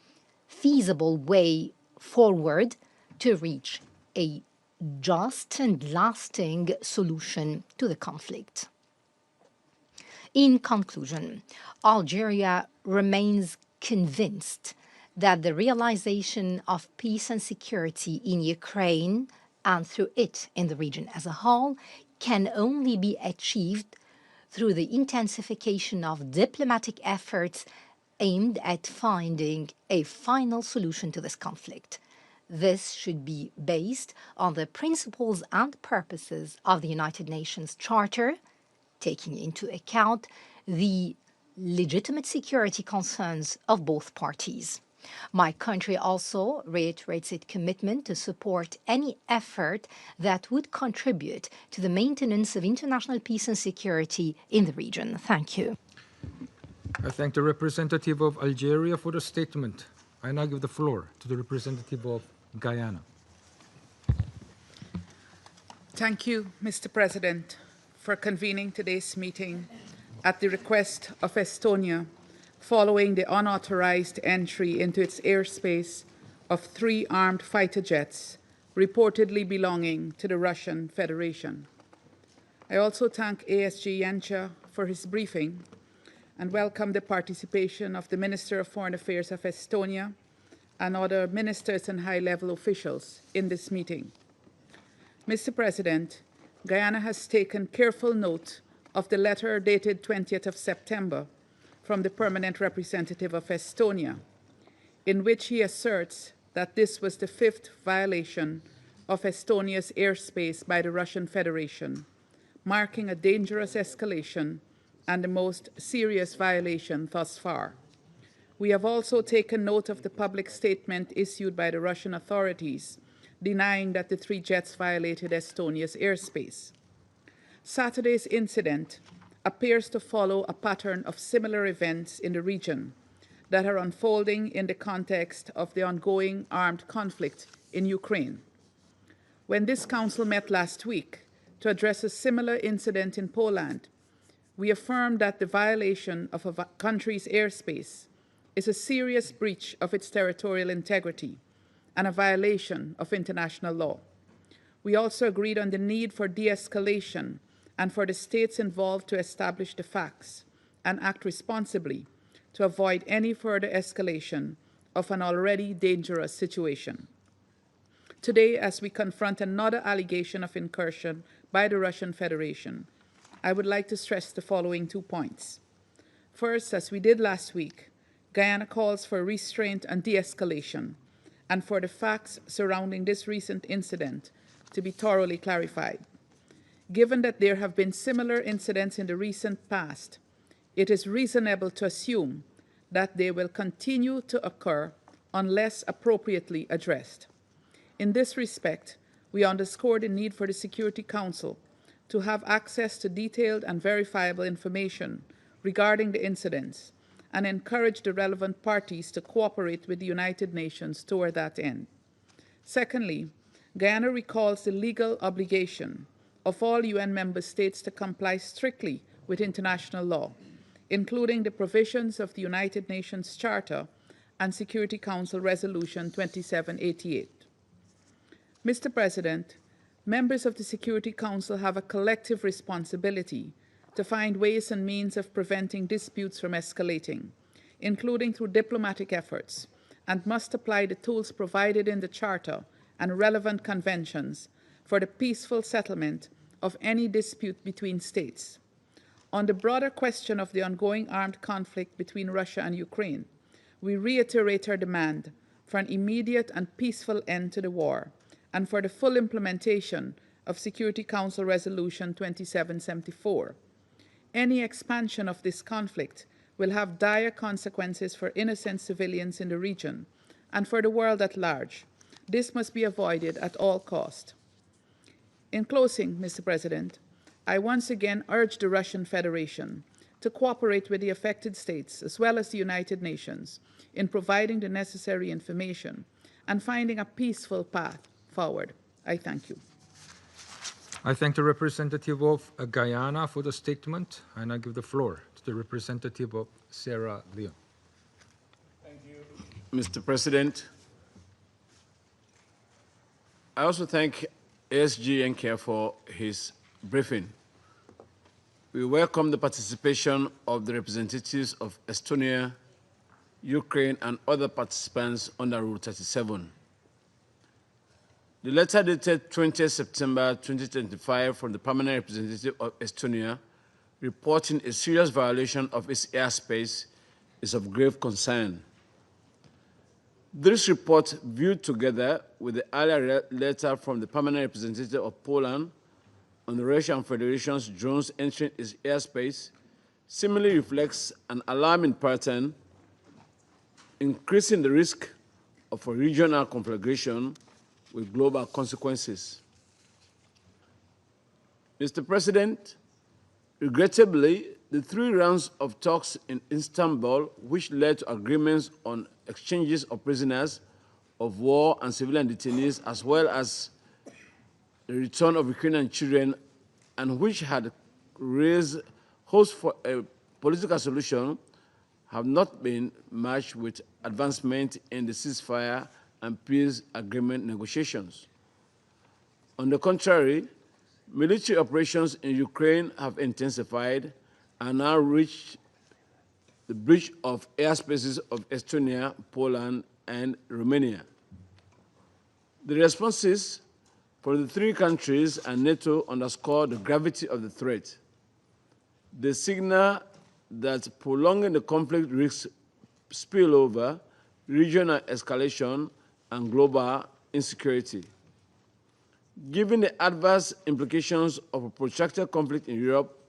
feasible way forward to reach a just and lasting solution to the conflict. In conclusion, Algeria remains convinced that the realization of peace and security in Ukraine and through it in the region as a whole can only be achieved through the intensification of diplomatic efforts aimed at finding a final solution to this conflict. This should be based on the principles and purposes of the United Nations Charter, taking into account the legitimate security concerns of both parties. My country also reiterates its commitment to support any effort that would contribute to the maintenance of international peace and security in the region. Thank you. I thank the representative of Algeria for the statement. I now give the floor to the representative of Guyana. Thank you, Mr. President, for convening today's meeting at the request of Estonia, following the unauthorized entry into its airspace of 3 armed fighter jets reportedly belonging to the Russian Federation. I also thank ASG Janša for his briefing and welcome the participation of the Minister of Foreign Affairs of Estonia and other ministers and high-level officials in this meeting. Mr. President, Guyana has taken careful note of the letter dated 20th of September from the permanent representative of Estonia, in which he asserts that this was the 5th violation of Estonia's airspace by the Russian Federation, marking a dangerous escalation and the most serious violation thus far. We have also taken note of the public statement issued by the Russian authorities denying that the 3 jets violated Estonia's airspace. Saturday's incident appears to follow a pattern of similar events in the region that are unfolding in the context of the ongoing armed conflict in Ukraine. When this council met last week to address a similar incident in Poland, we affirmed that the violation of a country's airspace is a serious breach of its territorial integrity and a violation of international law. We also agreed on the need for de-escalation and for the states involved to establish the facts and act responsibly to avoid any further escalation of an already dangerous situation. Today, as we confront another allegation of incursion by the Russian Federation, I would like to stress the following 2 points. First, as we did last week, Guyana calls for restraint and de-escalation, and for the facts surrounding this recent incident to be thoroughly clarified. Given that there have been similar incidents in the recent past, it is reasonable to assume that they will continue to occur unless appropriately addressed. In this respect, we underscore the need for the Security Council to have access to detailed and verifiable information regarding the incidents and encourage the relevant parties to cooperate with the United Nations toward that end. Secondly, Guyana recalls the legal obligation of all UN member states to comply strictly with international law, including the provisions of the United Nations Charter and Security Council Resolution 2788. Mr. President, members of the Security Council have a collective responsibility to find ways and means of preventing disputes from escalating, including through diplomatic efforts, and must apply the tools provided in the Charter and relevant conventions for the peaceful settlement of any dispute between states. On the broader question of the ongoing armed conflict between Russia and Ukraine, we reiterate our demand for an immediate and peaceful end to the war and for the full implementation of Security Council Resolution 2774. Any expansion of this conflict will have dire consequences for innocent civilians in the region and for the world at large. This must be avoided at all costs. In closing, Mr. President, I once again urge the Russian Federation to cooperate with the affected states as well as the United Nations in providing the necessary information and finding a peaceful path forward. I thank you. I thank the representative of Guyana for the statement, and I give the floor to the representative of Sierra Leone. Thank you, Mr. President. I also thank ASG Yenke for his briefing. We welcome the participation of the representatives of Estonia, Ukraine, and other participants under Rule 37. The letter dated 20 September 2025 from the permanent representative of Estonia reporting a serious violation of its airspace is of grave concern. This report, viewed together with the earlier letter from the permanent representative of Poland on the Russian Federation's drones entering its airspace, similarly reflects an alarming pattern, increasing the risk of a regional conflagration with global consequences. Mr. President, regrettably, the 3 rounds of talks in Istanbul, which led to agreements on exchanges of prisoners of war and civilian detainees, as well as the return of Ukrainian children, and which had raised hopes for a political solution, have not been matched with advancement in the ceasefire and peace agreement negotiations. On the contrary, military operations in Ukraine have intensified and now reached the breach of airspaces of Estonia, Poland, and Romania. The responses from the 3 countries and NATO underscore the gravity of the threat. They signal that prolonging the conflict risks spillover, regional escalation, and global insecurity. Given the adverse implications of a protracted conflict in Europe,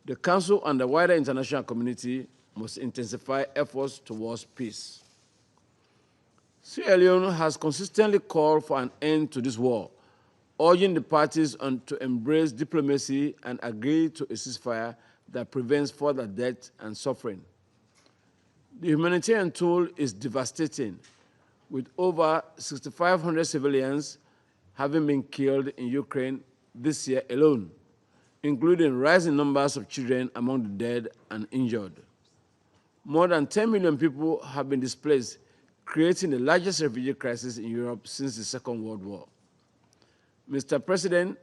the Council and the wider international community must intensify efforts towards peace. Sierra Leone has consistently called for an end to this war, urging the parties to embrace diplomacy and agree to a ceasefire that prevents further death and suffering. The humanitarian toll is devastating, with over 6,500 civilians having been killed in Ukraine this year alone, including rising numbers of children among the dead and injured. More than 10 million people have been displaced, creating the largest refugee crisis in Europe since the Second World War. Mr. President,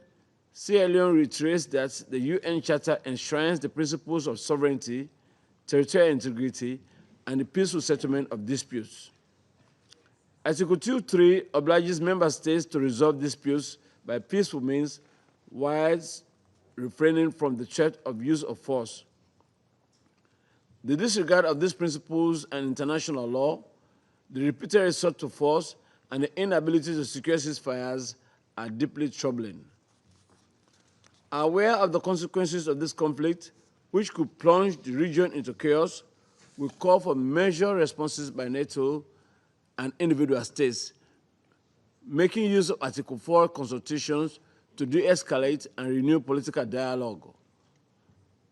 Sierra Leone reiterates that the UN Charter enshrines the principles of sovereignty, territorial integrity, and the peaceful settlement of disputes. Article 2.3 obliges member states to resolve disputes by peaceful means while refraining from the threat of use of force. The disregard of these principles and international law, the repeated resort to force, and the inability to secure ceasefires are deeply troubling. Aware of the consequences of this conflict, which could plunge the region into chaos, we call for measured responses by NATO and individual states, making use of Article 4 consultations to de-escalate and renew political dialogue.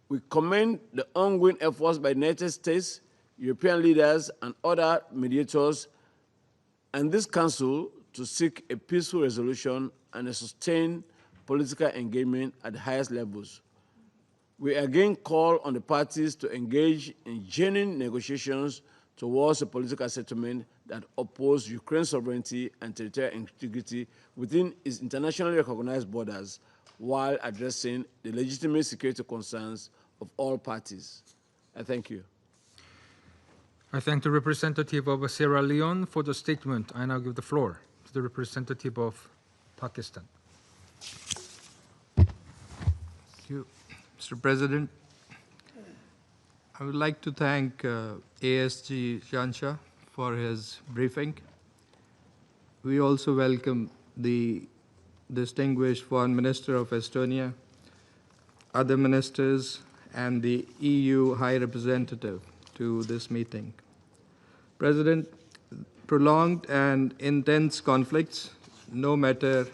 We commend the ongoing efforts by the United States, European leaders, and other mediators, and this Council to seek a peaceful resolution and a sustained political engagement at the highest levels. We again call on the parties to engage in genuine negotiations towards a political settlement that upholds Ukraine's sovereignty and territorial integrity within its internationally recognized borders while addressing the legitimate security concerns of all parties. I thank you. I thank the representative of Sierra Leone for the statement. I now give the floor to the representative of Pakistan. Thank you, Mr. President. I would like to thank ASG Jansha for his briefing. We also welcome the distinguished Foreign Minister of Estonia, other ministers, and the EU High Representative to this meeting. President, prolonged and intense conflicts, no matter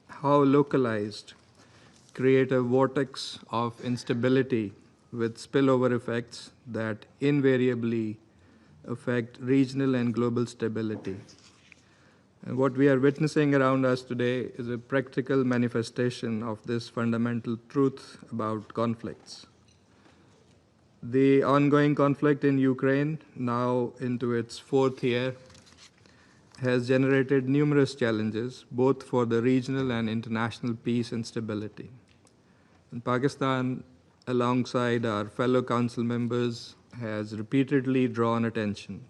how localized, create a vortex of instability with spillover effects that invariably affect regional and global stability. And what we are witnessing around us today is a practical manifestation of this fundamental truth about conflicts. The ongoing conflict in Ukraine, now into its fourth year, has generated numerous challenges, both for the regional and international peace and stability. And Pakistan, alongside our fellow council members, has repeatedly drawn attention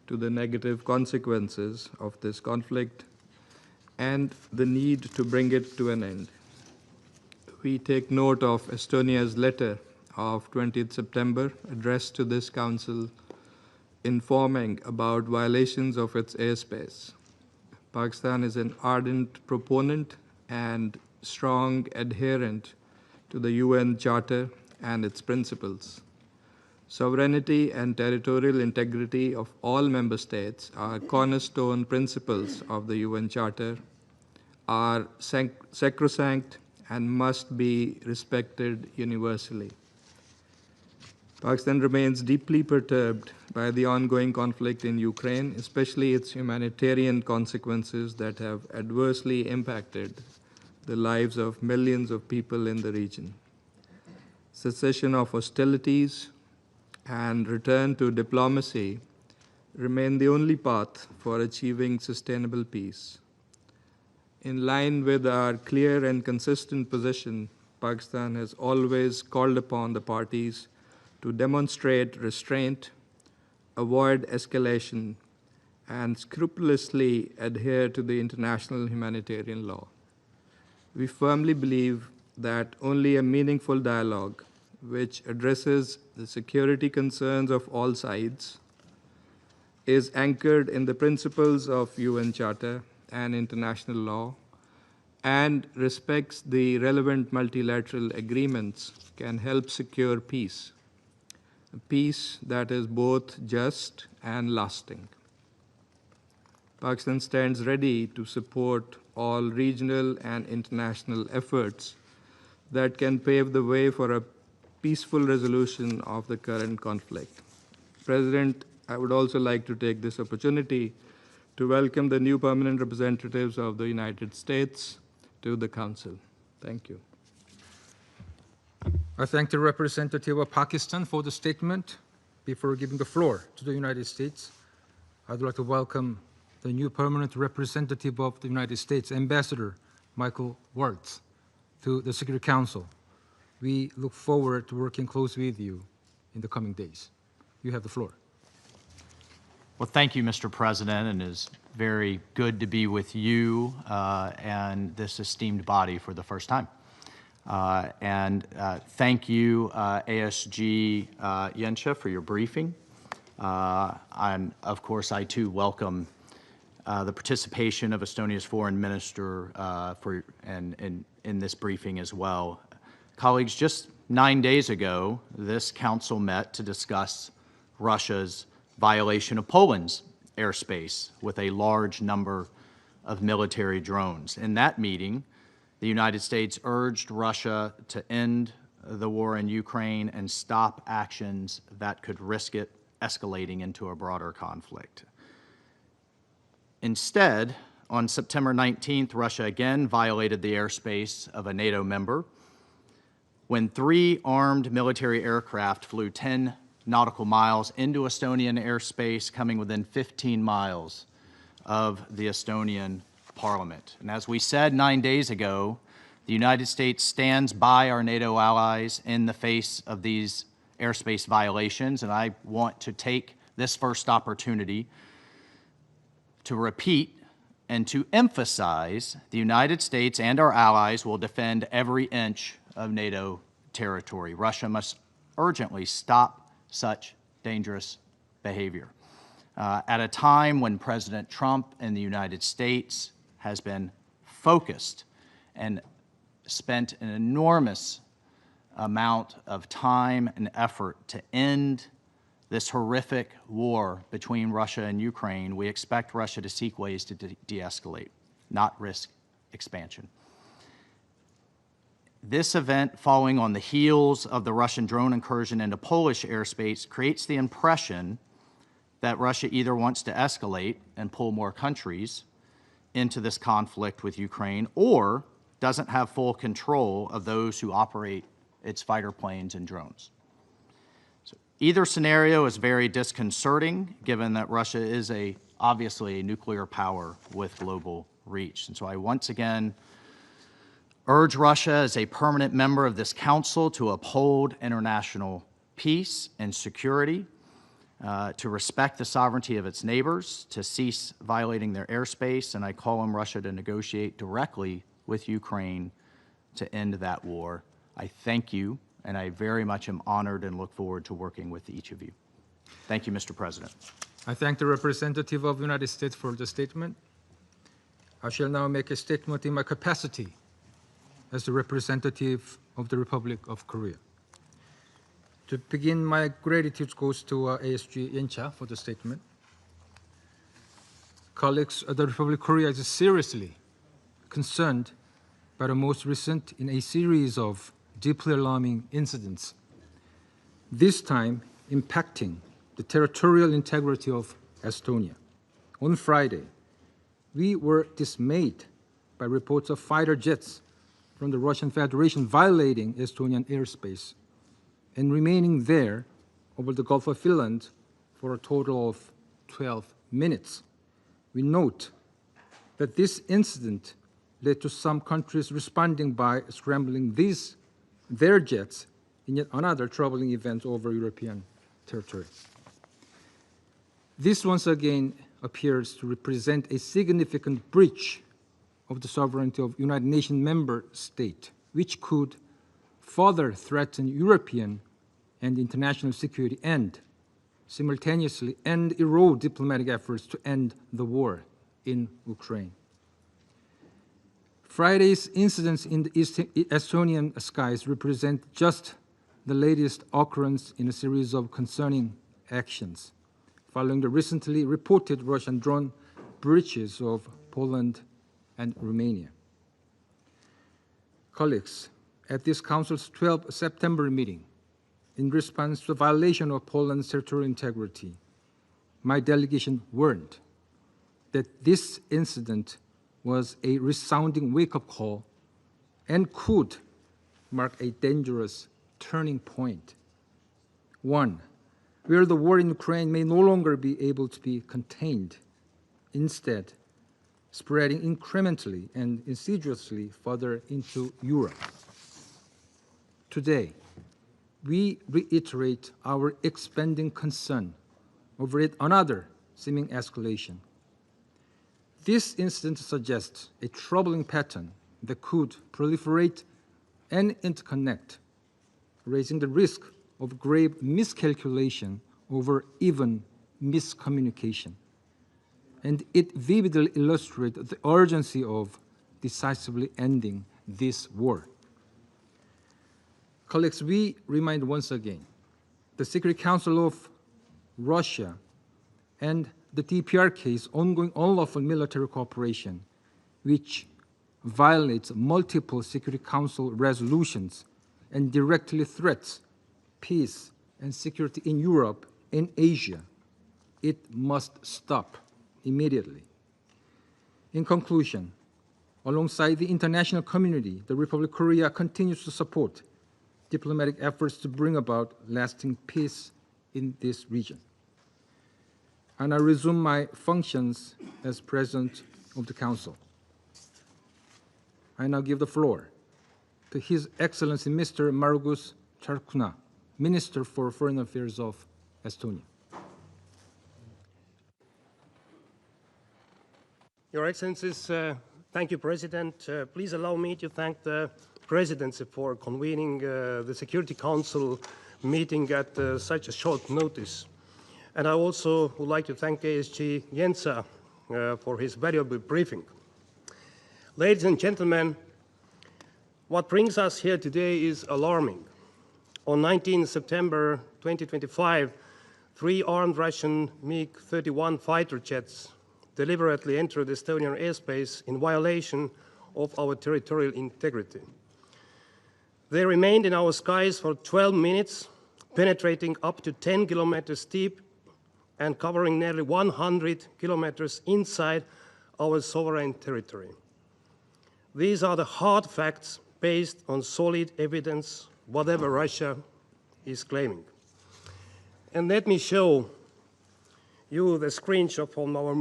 to the negative consequences of this conflict and the need to bring it to an end. We take note of Estonia's letter of 20th September addressed to this council informing about violations of its airspace. Pakistan is an ardent proponent and strong adherent to the UN Charter and its principles. Sovereignty and territorial integrity of all member states are cornerstone principles of the UN Charter, are sacrosanct and must be respected universally. Pakistan remains deeply perturbed by the ongoing conflict in Ukraine, especially its humanitarian consequences that have adversely impacted the lives of millions of people in the region. Cessation of hostilities and return to diplomacy remain the only path for achieving sustainable peace. In line with our clear and consistent position, Pakistan has always called upon the parties to demonstrate restraint, avoid escalation, and scrupulously adhere to the international humanitarian law. We firmly believe that only a meaningful dialogue, which addresses the security concerns of all sides, is anchored in the principles of UN Charter and international law, and respects the relevant multilateral agreements, can help secure peace. a peace that is both just and lasting. Pakistan stands ready to support all regional and international efforts that can pave the way for a peaceful resolution of the current conflict. President, I would also like to take this opportunity to welcome the new permanent representatives of the United States to the Council. Thank you. I thank the representative of Pakistan for the statement. Before giving the floor to the United States, I'd like to welcome the new permanent representative of the United States, Ambassador Michael Wartz, to the Security Council. We look forward to working closely with you in the coming days. You have the floor. Well, thank you, Mr. President, and it's very good to be with you and this esteemed body for the first time. Thank you, ASG Yensha, for your briefing. And of course, I too welcome the participation of Estonia's foreign minister in this briefing as well. Colleagues, just 9 days ago, this council met to discuss Russia's violation of Poland's airspace with a large number of military drones. In that meeting, the United States urged Russia to end the war in Ukraine and stop actions that could risk it escalating into a broader conflict. Instead, on September 19th, Russia again violated the airspace of a NATO member when 3 armed military aircraft flew 10 nautical miles into Estonian airspace, coming within 15 miles of the Estonian Parliament. And as we said 9 days ago, the United States stands by our NATO allies in the face of these airspace violations, and I want to take this first opportunity to repeat and to emphasize the United States and our allies will defend every inch of NATO territory. Russia must urgently stop such dangerous behavior. At a time when President Trump in the United States has been focused and spent an enormous amount of time and effort to end this horrific war between Russia and Ukraine, we expect Russia to seek ways to de-escalate, not risk expansion. This event, following on the heels of the Russian drone incursion into Polish airspace, creates the impression that Russia either wants to escalate and pull more countries into this conflict with Ukraine, or doesn't have full control of those who operate its fighter planes and drones. So either scenario is very disconcerting, given that Russia is obviously a nuclear power with global reach. And so I once again urge Russia as a permanent member of this council to uphold international peace and security, to respect the sovereignty of its neighbors, to cease violating their airspace, and I call on Russia to negotiate directly with Ukraine to end that war. I thank you, and I very much am honored and look forward to working with each of you. Thank you, Mr. President. I thank the representative of the United States for the statement. I shall now make a statement in my capacity as the representative of the Republic of Korea. To begin, my gratitude goes to ASG Yensha for the statement. Colleagues, the Republic of Korea is seriously concerned by the most recent in a series of deeply alarming incidents, this time impacting the territorial integrity of Estonia. On Friday, we were dismayed by reports of fighter jets from the Russian Federation violating Estonian airspace and remaining there over the Gulf of Finland for a total of 12 minutes. We note that this incident led to some countries responding by scrambling their jets in yet another troubling event over European territory. This once again appears to represent a significant breach of the sovereignty of United Nations member state, which could further threaten European and international security and simultaneously erode diplomatic efforts to end the war in Ukraine. Friday's incidents in the Estonian skies represent just the latest occurrence in a series of concerning actions following the recently reported Russian drone breaches of Poland and Romania. Colleagues, at this Council's 12th September meeting, in response to the violation of Poland's territorial integrity, my delegation warned that this incident was a resounding wake-up call and could mark a dangerous turning point. One, where the war in Ukraine may no longer be able to be contained, instead spreading incrementally and insidiously further into Europe. Today, we reiterate our expanding concern over yet another seeming escalation. This incident suggests a troubling pattern that could proliferate and interconnect, raising the risk of grave miscalculation over even miscommunication. And it vividly illustrates the urgency of decisively ending this war. Colleagues, we remind once again the Security Council of Russia and the DPR case ongoing unlawful military cooperation, which violates multiple Security Council resolutions and directly threats peace and security in Europe and Asia. It must stop immediately. In conclusion, alongside the international community, the Republic of Korea continues to support diplomatic efforts to bring about lasting peace in this region. And I resume my functions as President of the Council. I now give the floor to His Excellency Mr. Margus Charkuna, Minister for Foreign Affairs of Estonia. Your Excellencies, thank you, President. Please allow me to thank the Presidency for convening the Security Council meeting at such a short notice. And I also would like to thank ASG Jensa for his valuable briefing. Ladies and gentlemen, what brings us here today is alarming. On 19 September 2025, 3 armed Russian MiG-31 fighter jets deliberately entered Estonian airspace in violation of our territorial integrity. They remained in our skies for 12 minutes, penetrating up to 10 kilometers deep and covering nearly 100 kilometers inside our sovereign territory. These are the hard facts based on solid evidence, whatever Russia is claiming. And let me show you the screenshot from our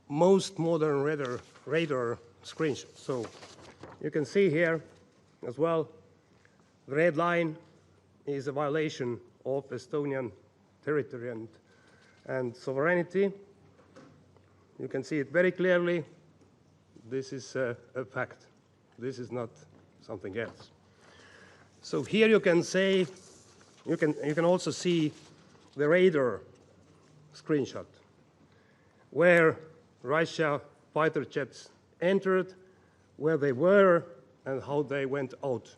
most modern radar screenshot. So you can see here as well, the red line is a violation of Estonian territory and sovereignty. You can see it very clearly. This is a fact. This is not something else. So here you can say, you can also see the radar screenshot where Russia fighter jets entered, where they were, and how they went out.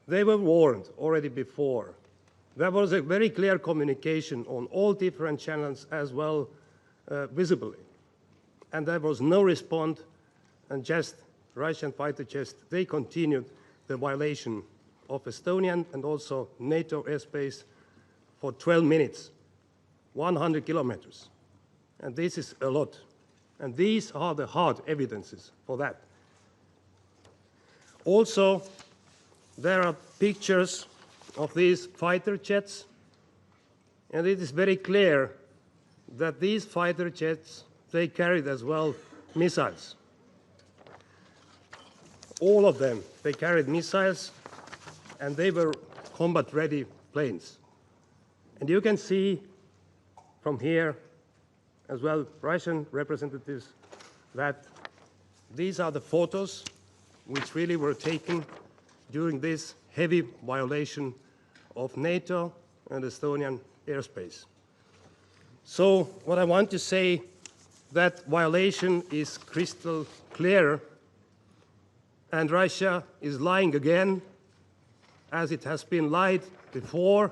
They were warned already before. There was a very clear communication on all different channels as well, visibly. And there was no response, and just Russian fighter jets, they continued the violation of Estonian and also NATO airspace for 12 minutes, 100 kilometers. And this is a lot. And these are the hard evidences for that. Also, there are pictures of these fighter jets, and it is very clear that these fighter jets, they carried as well missiles. All of them, they carried missiles, and they were combat-ready planes. And you can see from here as well, Russian representatives, that these are the photos which really were taken during this heavy violation of NATO and Estonian airspace. So what I want to say, that violation is crystal clear, and Russia is lying again, as it has been lied before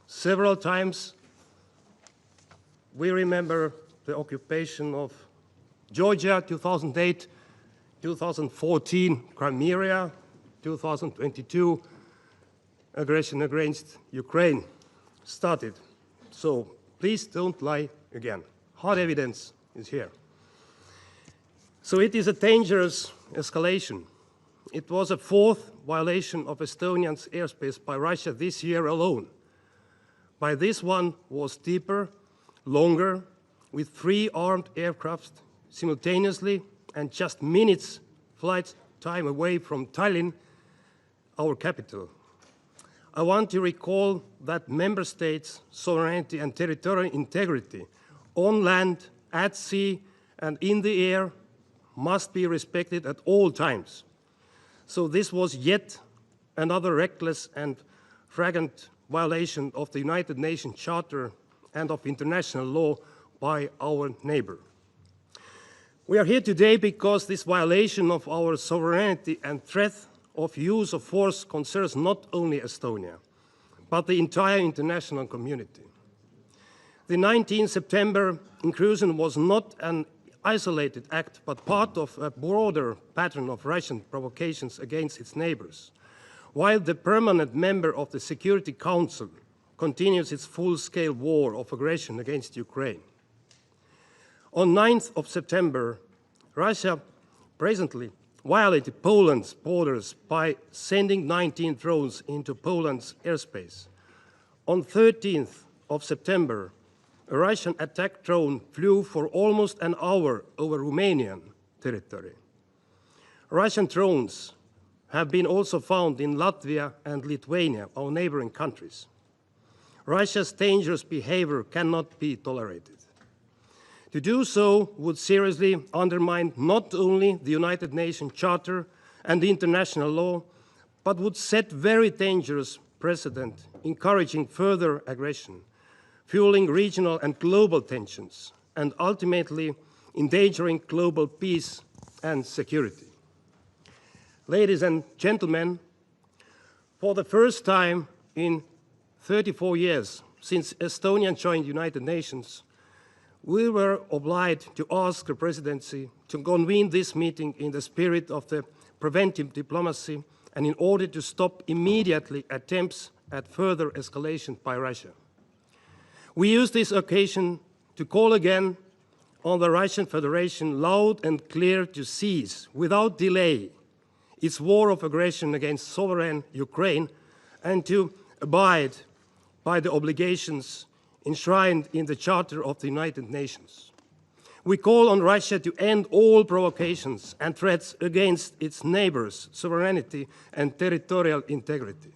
several times. We remember the occupation of Georgia, 2008, 2014, Crimea, 2022, aggression against Ukraine started. So please don't lie again. Hard evidence is here. So it is a dangerous escalation. It was a fourth violation of Estonian airspace by Russia this year alone. By this one was deeper, longer, with 3 armed aircraft simultaneously and just minutes flight time away from Tallinn, our capital. I want to recall that member states' sovereignty and territorial integrity on land, at sea, and in the air must be respected at all times. So this was yet another reckless and flagrant violation of the United Nations Charter and of international law by our neighbor. We are here today because this violation of our sovereignty and threat of use of force concerns not only Estonia, but the entire international community. The 19 September incursion was not an isolated act, but part of a broader pattern of Russian provocations against its neighbors, while the permanent member of the Security Council continues its full-scale war of aggression against Ukraine. On 9th of September, Russia presently violated Poland's borders by sending 19 drones into Poland's airspace. On 13th of September, a Russian attack drone flew for almost an hour over Romanian territory. Russian drones have been also found in Latvia and Lithuania, our neighboring countries. Russia's dangerous behavior cannot be tolerated. To do so would seriously undermine not only the United Nations Charter and the international law, but would set very dangerous precedent, encouraging further aggression, fueling regional and global tensions, and ultimately endangering global peace and security. Ladies and gentlemen, for the first time in 34 years since Estonia joined the United Nations, we were obliged to ask the presidency to convene this meeting in the spirit of the preventive diplomacy and in order to stop immediately attempts at further escalation by Russia. We use this occasion to call again on the Russian Federation loud and clear to cease, without delay, its war of aggression against sovereign Ukraine and to abide by the obligations enshrined in the Charter of the United Nations. We call on Russia to end all provocations and threats against its neighbors' sovereignty and territorial integrity.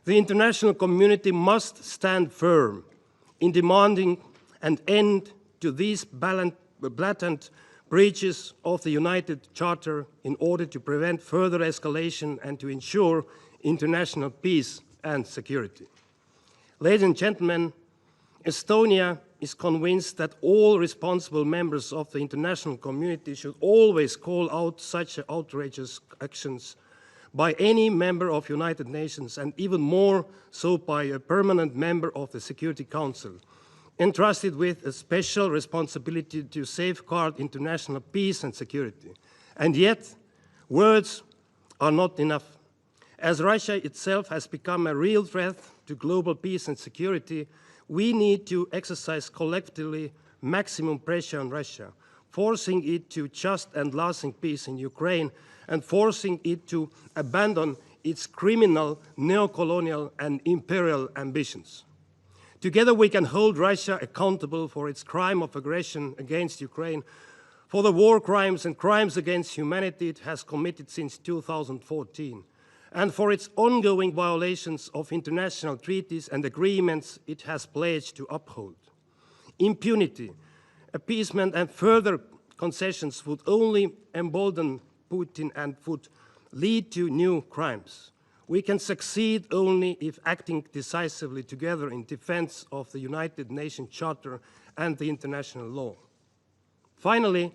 The international community must stand firm in demanding an end to these blatant breaches of the United Charter in order to prevent further escalation and to ensure international peace and security. Ladies and gentlemen, Estonia is convinced that all responsible members of the international community should always call out such outrageous actions by any member of the United Nations, and even more so by a permanent member of the Security Council, entrusted with a special responsibility to safeguard international peace and security. And yet, words are not enough. As Russia itself has become a real threat to global peace and security, we need to exercise collectively maximum pressure on Russia, forcing it to just and lasting peace in Ukraine and forcing it to abandon its criminal, neo-colonial and imperial ambitions. Together we can hold Russia accountable for its crime of aggression against Ukraine, for the war crimes and crimes against humanity it has committed since 2014, and for its ongoing violations of international treaties and agreements it has pledged to uphold. Impunity, appeasement and further concessions would only embolden Putin and would lead to new crimes. We can succeed only if acting decisively together in defense of the United Nations Charter and the international law. Finally,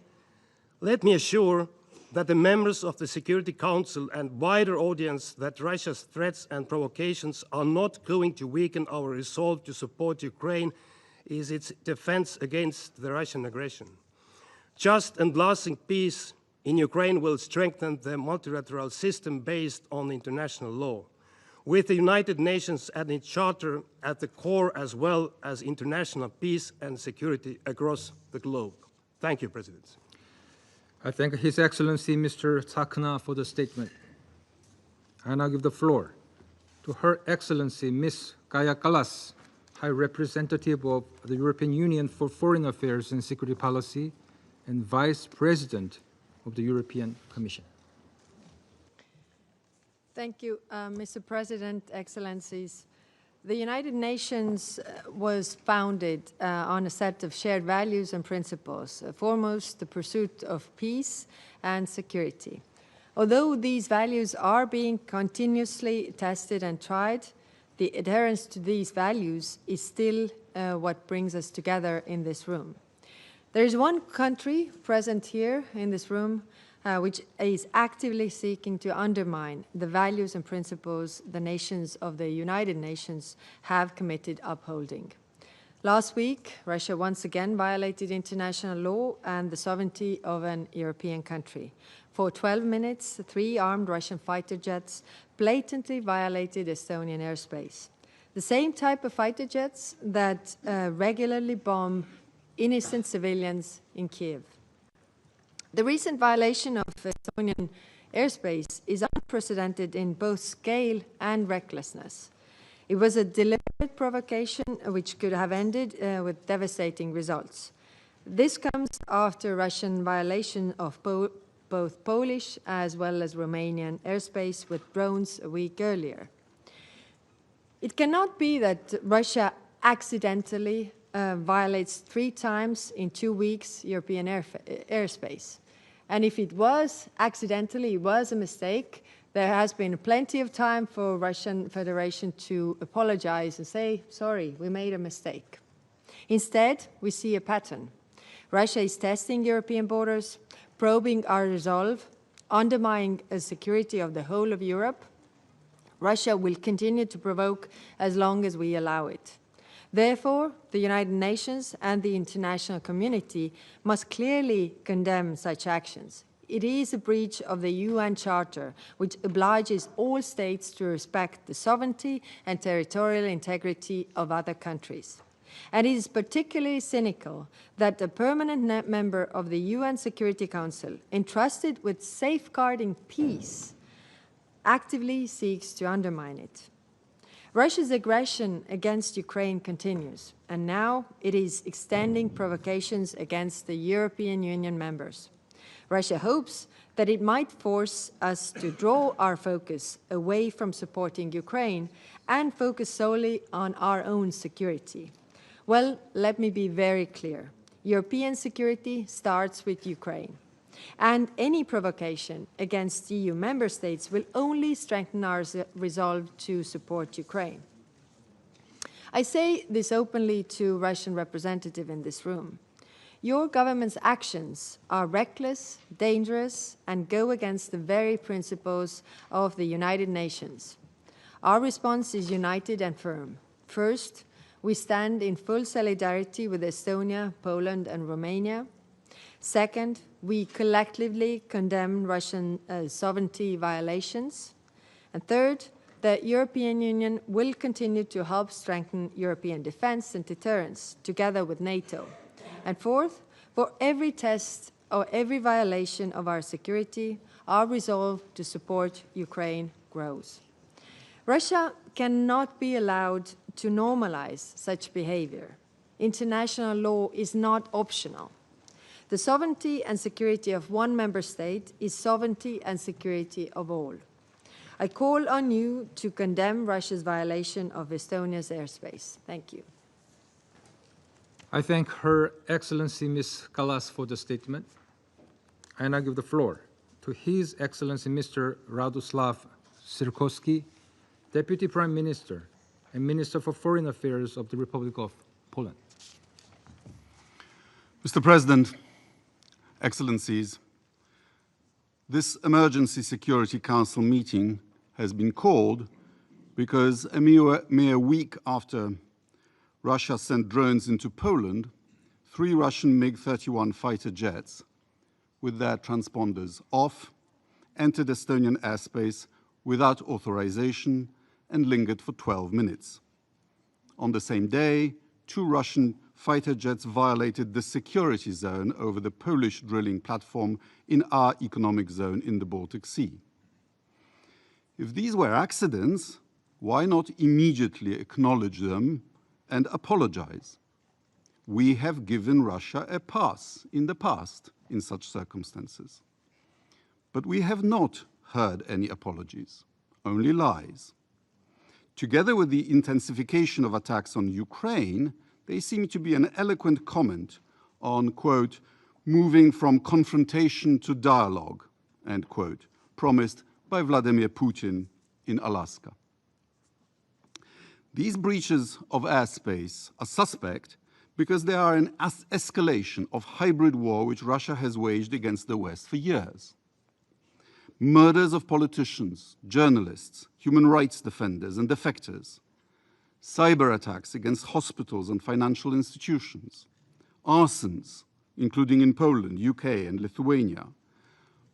let me assure that the members of the Security Council and wider audience that Russia's threats and provocations are not going to weaken our resolve to support Ukraine is its defense against the Russian aggression. Just and lasting peace in Ukraine will strengthen the multilateral system based on international law, with the United Nations and its charter at the core, as well as international peace and security across the globe. Thank you, President. I thank His Excellency Mr. Tsakna for the statement. I now give the floor to Her Excellency Ms. Kaja Kallas, High Representative of the European Union for Foreign Affairs and Security Policy and Vice President of the European Commission. Thank you, Mr. President, Excellencies. The United Nations was founded on a set of shared values and principles, foremost the pursuit of peace and security. Although these values are being continuously tested and tried, the adherence to these values is still what brings us together in this room. There is one country present here in this room which is actively seeking to undermine the values and principles the nations of the United Nations have committed upholding. Last week, Russia once again violated international law and the sovereignty of an European country. For 12 minutes, 3 armed Russian fighter jets blatantly violated Estonian airspace. The same type of fighter jets that regularly bomb innocent civilians in Kiev. The recent violation of Estonian airspace is unprecedented in both scale and recklessness. It was a deliberate provocation which could have ended with devastating results. This comes after Russian violation of both Polish as well as Romanian airspace with drones a week earlier. It cannot be that Russia accidentally violates 3 times in 2 weeks European airspace. And if it was accidentally, it was a mistake, there has been plenty of time for Russian Federation to apologize and say, sorry, we made a mistake. Instead, we see a pattern. Russia is testing European borders, probing our resolve, undermining the security of the whole of Europe. Russia will continue to provoke as long as we allow it. Therefore, the United Nations and the international community must clearly condemn such actions. It is a breach of the UN Charter, which obliges all states to respect the sovereignty and territorial integrity of other countries. And it is particularly cynical that a permanent member of the UN Security Council, entrusted with safeguarding peace, actively seeks to undermine it. Russia's aggression against Ukraine continues, and now it is extending provocations against the European Union members. Russia hopes that it might force us to draw our focus away from supporting Ukraine and focus solely on our own security. Well, let me be very clear. European security starts with Ukraine. And any provocation against EU member states will only strengthen our resolve to support Ukraine. I say this openly to Russian representatives in this room. Your government's actions are reckless, dangerous, and go against the very principles of the United Nations. Our response is united and firm. First, we stand in full solidarity with Estonia, Poland, and Romania. Second, we collectively condemn Russian sovereignty violations. And third, the European Union will continue to help strengthen European defense and deterrence together with NATO. And fourth, for every test or every violation of our security, our resolve to support Ukraine grows. Russia cannot be allowed to normalize such behavior. International law is not optional. The sovereignty and security of one member state is sovereignty and security of all. I call on you to condemn Russia's violation of Estonia's airspace. Thank you. I thank Her Excellency Ms. Kallas for the statement. I now give the floor to His Excellency Mr. Radoslav Sikorski, Deputy Prime Minister and Minister for Foreign Affairs of the Republic of Poland. Mr. President, Excellencies, This Emergency Security Council meeting has been called because a mere week after Russia sent drones into Poland, 3 Russian MiG-31 fighter jets with their transponders off entered Estonian airspace without authorization and lingered for 12 minutes. On the same day, 2 Russian fighter jets violated the security zone over the Polish drilling platform in our economic zone in the Baltic Sea. If these were accidents, why not immediately acknowledge them and apologize? We have given Russia a pass in the past in such circumstances. But we have not heard any apologies, only lies. Together with the intensification of attacks on Ukraine, they seem to be an eloquent comment on, quote, moving from confrontation to dialogue, end quote, promised by Vladimir Putin in Alaska. These breaches of airspace are suspect because they are an escalation of hybrid war which Russia has waged against the West for years. Murders of politicians, journalists, human rights defenders and defectors, cyber attacks against hospitals and financial institutions, arsons, including in Poland, UK and Lithuania,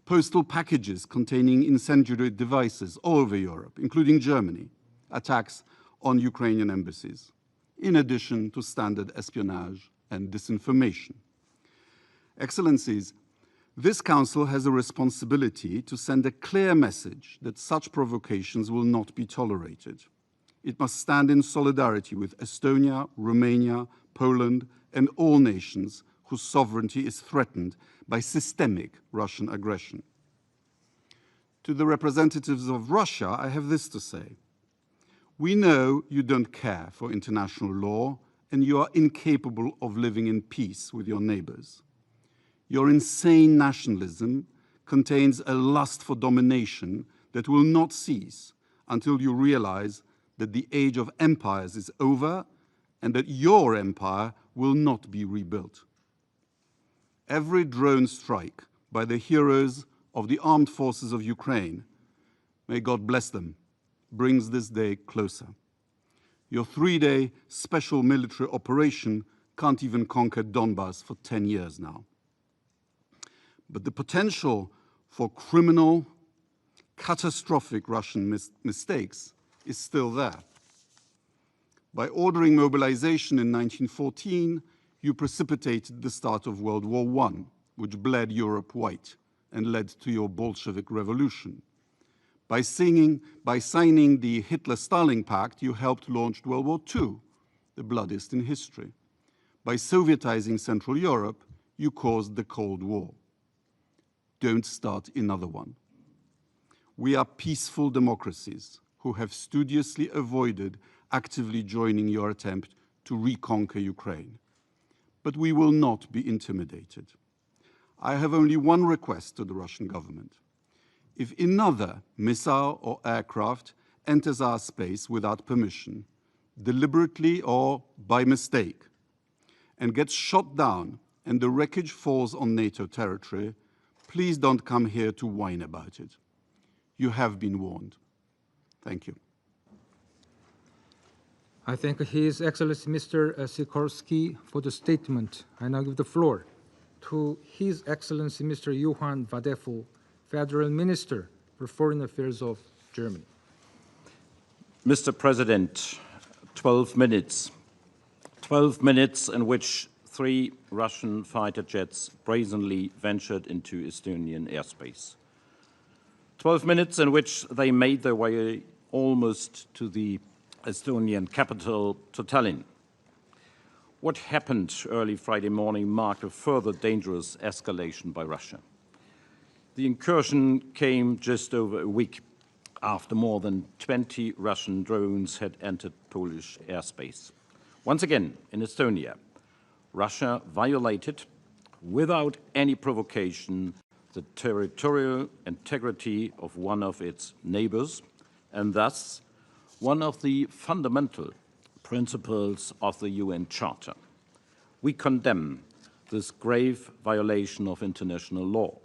postal packages containing incendiary devices all over Europe, including Germany, attacks on Ukrainian embassies, in addition to standard espionage and disinformation. Excellencies, this Council has a responsibility to send a clear message that such provocations will not be tolerated. It must stand in solidarity with Estonia, Romania, Poland, and all nations whose sovereignty is threatened by systemic Russian aggression. To the representatives of Russia, I have this to say. We know you don't care for international law and you are incapable of living in peace with your neighbors. Your insane nationalism contains a lust for domination that will not cease until you realize that the age of empires is over and that your empire will not be rebuilt. Every drone strike by the heroes of the armed forces of Ukraine, may God bless them, brings this day closer. Your 3-day special military operation can't even conquer Donbass for 10 years now. But the potential for criminal, catastrophic Russian mistakes is still there. By ordering mobilization in 1914, you precipitated the start of World War I, which bled Europe white and led to your Bolshevik Revolution. By signing the Hitler-Stalin Pact, you helped launch World War II, the bloodiest in history. By Sovietizing Central Europe, you caused the Cold War. Don't start another one. We are peaceful democracies who have studiously avoided actively joining your attempt to reconquer Ukraine. But we will not be intimidated. I have only one request to the Russian government. If another missile or aircraft enters our space without permission, deliberately or by mistake, and gets shot down and the wreckage falls on NATO territory, please don't come here to whine about it. You have been warned. Thank you. I thank His Excellency Mr. Sikorski for the statement. I now give the floor to His Excellency Mr. Johann Vadeful, Federal Minister for Foreign Affairs of Germany. Mr. President, 12 minutes. 12 minutes in which 3 Russian fighter jets brazenly ventured into Estonian airspace. 12 minutes in which they made their way almost to the Estonian capital, to Tallinn. What happened early Friday morning marked a further dangerous escalation by Russia. The incursion came just over a week after more than 20 Russian drones had entered Polish airspace. Once again, in Estonia, Russia violated, without any provocation, the territorial integrity of one of its neighbors, and thus one of the fundamental principles of the UN Charter. We condemn this grave violation of international law.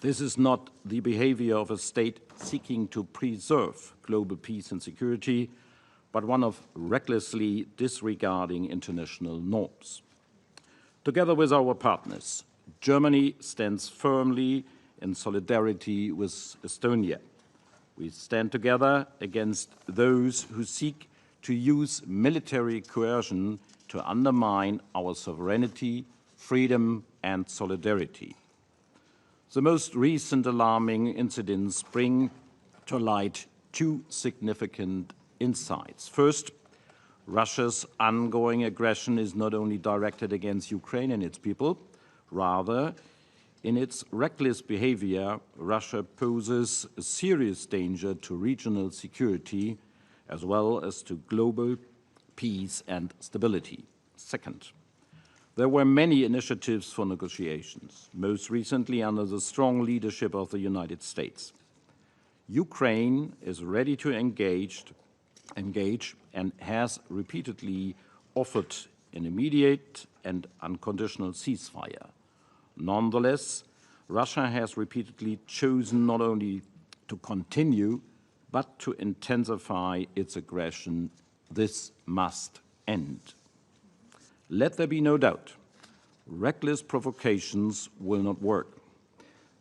This is not the behavior of a state seeking to preserve global peace and security, but one of recklessly disregarding international norms. Together with our partners, Germany stands firmly in solidarity with Estonia. We stand together against those who seek to use military coercion to undermine our sovereignty, freedom, and solidarity. The most recent alarming incidents bring to light two significant insights. First, Russia's ongoing aggression is not only directed against Ukraine and its people, rather, in its reckless behavior, Russia poses a serious danger to regional security as well as to global peace and stability. Second, there were many initiatives for negotiations, most recently under the strong leadership of the United States. Ukraine is ready to engage and has repeatedly offered an immediate and unconditional ceasefire. Nonetheless, Russia has repeatedly chosen not only to continue, but to intensify its aggression. This must end. Let there be no doubt, reckless provocations will not work.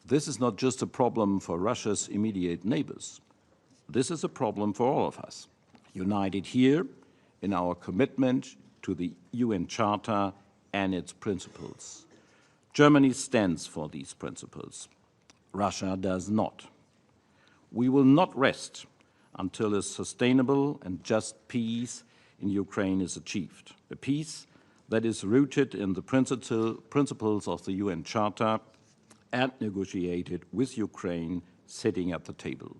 This is not just a problem for Russia's immediate neighbors. This is a problem for all of us, united here in our commitment to the UN Charter and its principles. Germany stands for these principles. Russia does not. We will not rest until a sustainable and just peace in Ukraine is achieved, a peace that is rooted in the principles of the UN Charter and negotiated with Ukraine sitting at the table.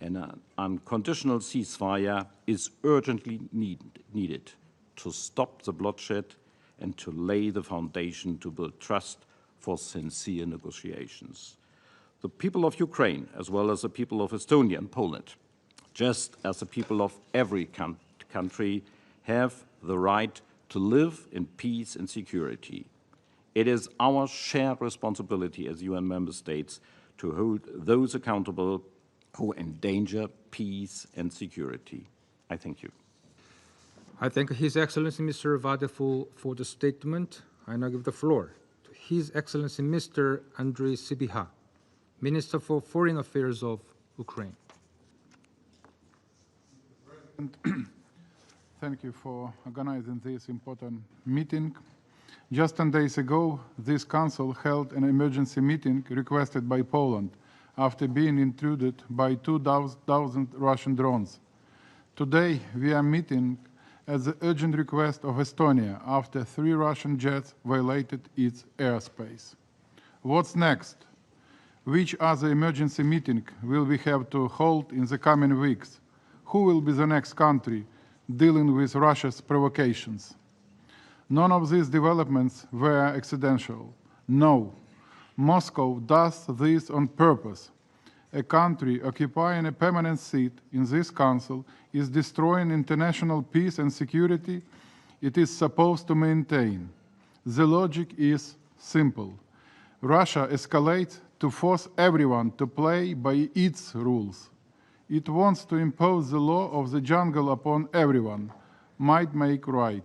An unconditional ceasefire is urgently needed to stop the bloodshed and to lay the foundation to build trust for sincere negotiations. The people of Ukraine, as well as the people of Estonia and Poland, just as the people of every country, have the right to live in peace and security. It is our shared responsibility as UN member states to hold those accountable who endanger peace and security. I thank you. I thank His Excellency Mr. Vadeful for the statement. I now give the floor to His Excellency Mr. Andrei Sybiha, Minister for Foreign Affairs of Ukraine. Thank you for organizing this important meeting. Just 10 days ago, this Council held an emergency meeting requested by Poland after being intruded by 2,000 Russian drones. Today, we are meeting at the urgent request of Estonia after 3 Russian jets violated its airspace. What's next? Which other emergency meeting will we have to hold in the coming weeks? Who will be the next country dealing with Russia's provocations? None of these developments were accidental. No, Moscow does this on purpose. A country occupying a permanent seat in this council is destroying international peace and security it is supposed to maintain. The logic is simple. Russia escalates to force everyone to play by its rules. It wants to impose the law of the jungle upon everyone, might make right.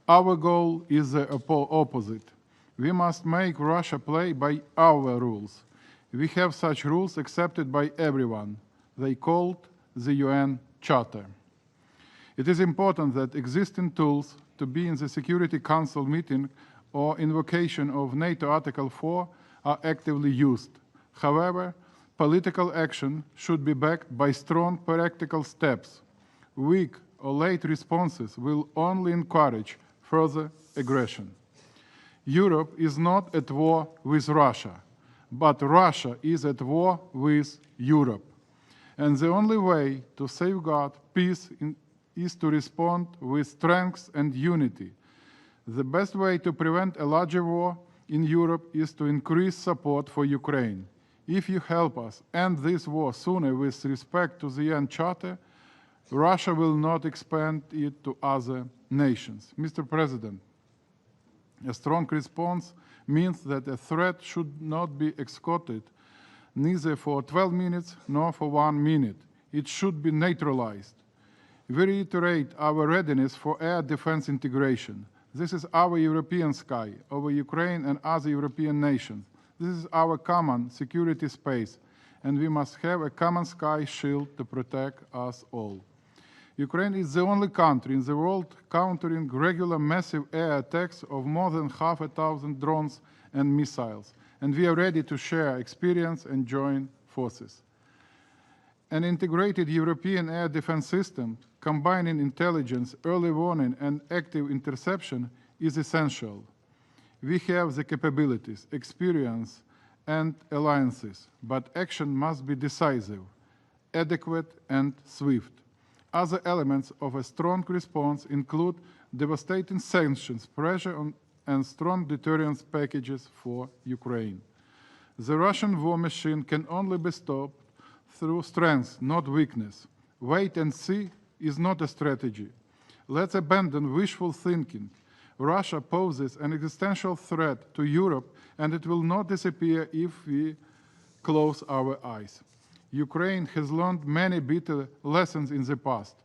Our goal is the opposite. We must make Russia play by our rules. We have such rules accepted by everyone. They called the UN Charter. It is important that existing tools to be in the Security Council meeting or invocation of NATO Article 4 are actively used. However, political action should be backed by strong practical steps. Weak or late responses will only encourage further aggression. Europe is not at war with Russia, but Russia is at war with Europe. And the only way to safeguard peace is to respond with strength and unity. The best way to prevent a larger war in Europe is to increase support for Ukraine. If you help us end this war sooner with respect to the UN Charter, Russia will not expand it to other nations. Mr. President, a strong response means that a threat should not be escorted neither for 12 minutes nor for 1 minute. It should be neutralized. We reiterate our readiness for air defense integration. This is our European sky over Ukraine and other European nations. This is our common security space, and we must have a common sky shield to protect us all. Ukraine is the only country in the world countering regular massive air attacks of more than 500,000 drones and missiles, and we are ready to share experience and join forces. An integrated European air defense system combining intelligence, early warning, and active interception is essential. We have the capabilities, experience, and alliances, but action must be decisive, adequate, and swift. Other elements of a strong response include devastating sanctions, pressure on, and strong deterrence packages for Ukraine. The Russian war machine can only be stopped through strength, not weakness. Wait and see is not a strategy. Let's abandon wishful thinking. Russia poses an existential threat to Europe, and it will not disappear if we close our eyes. Ukraine has learned many bitter lessons in the past.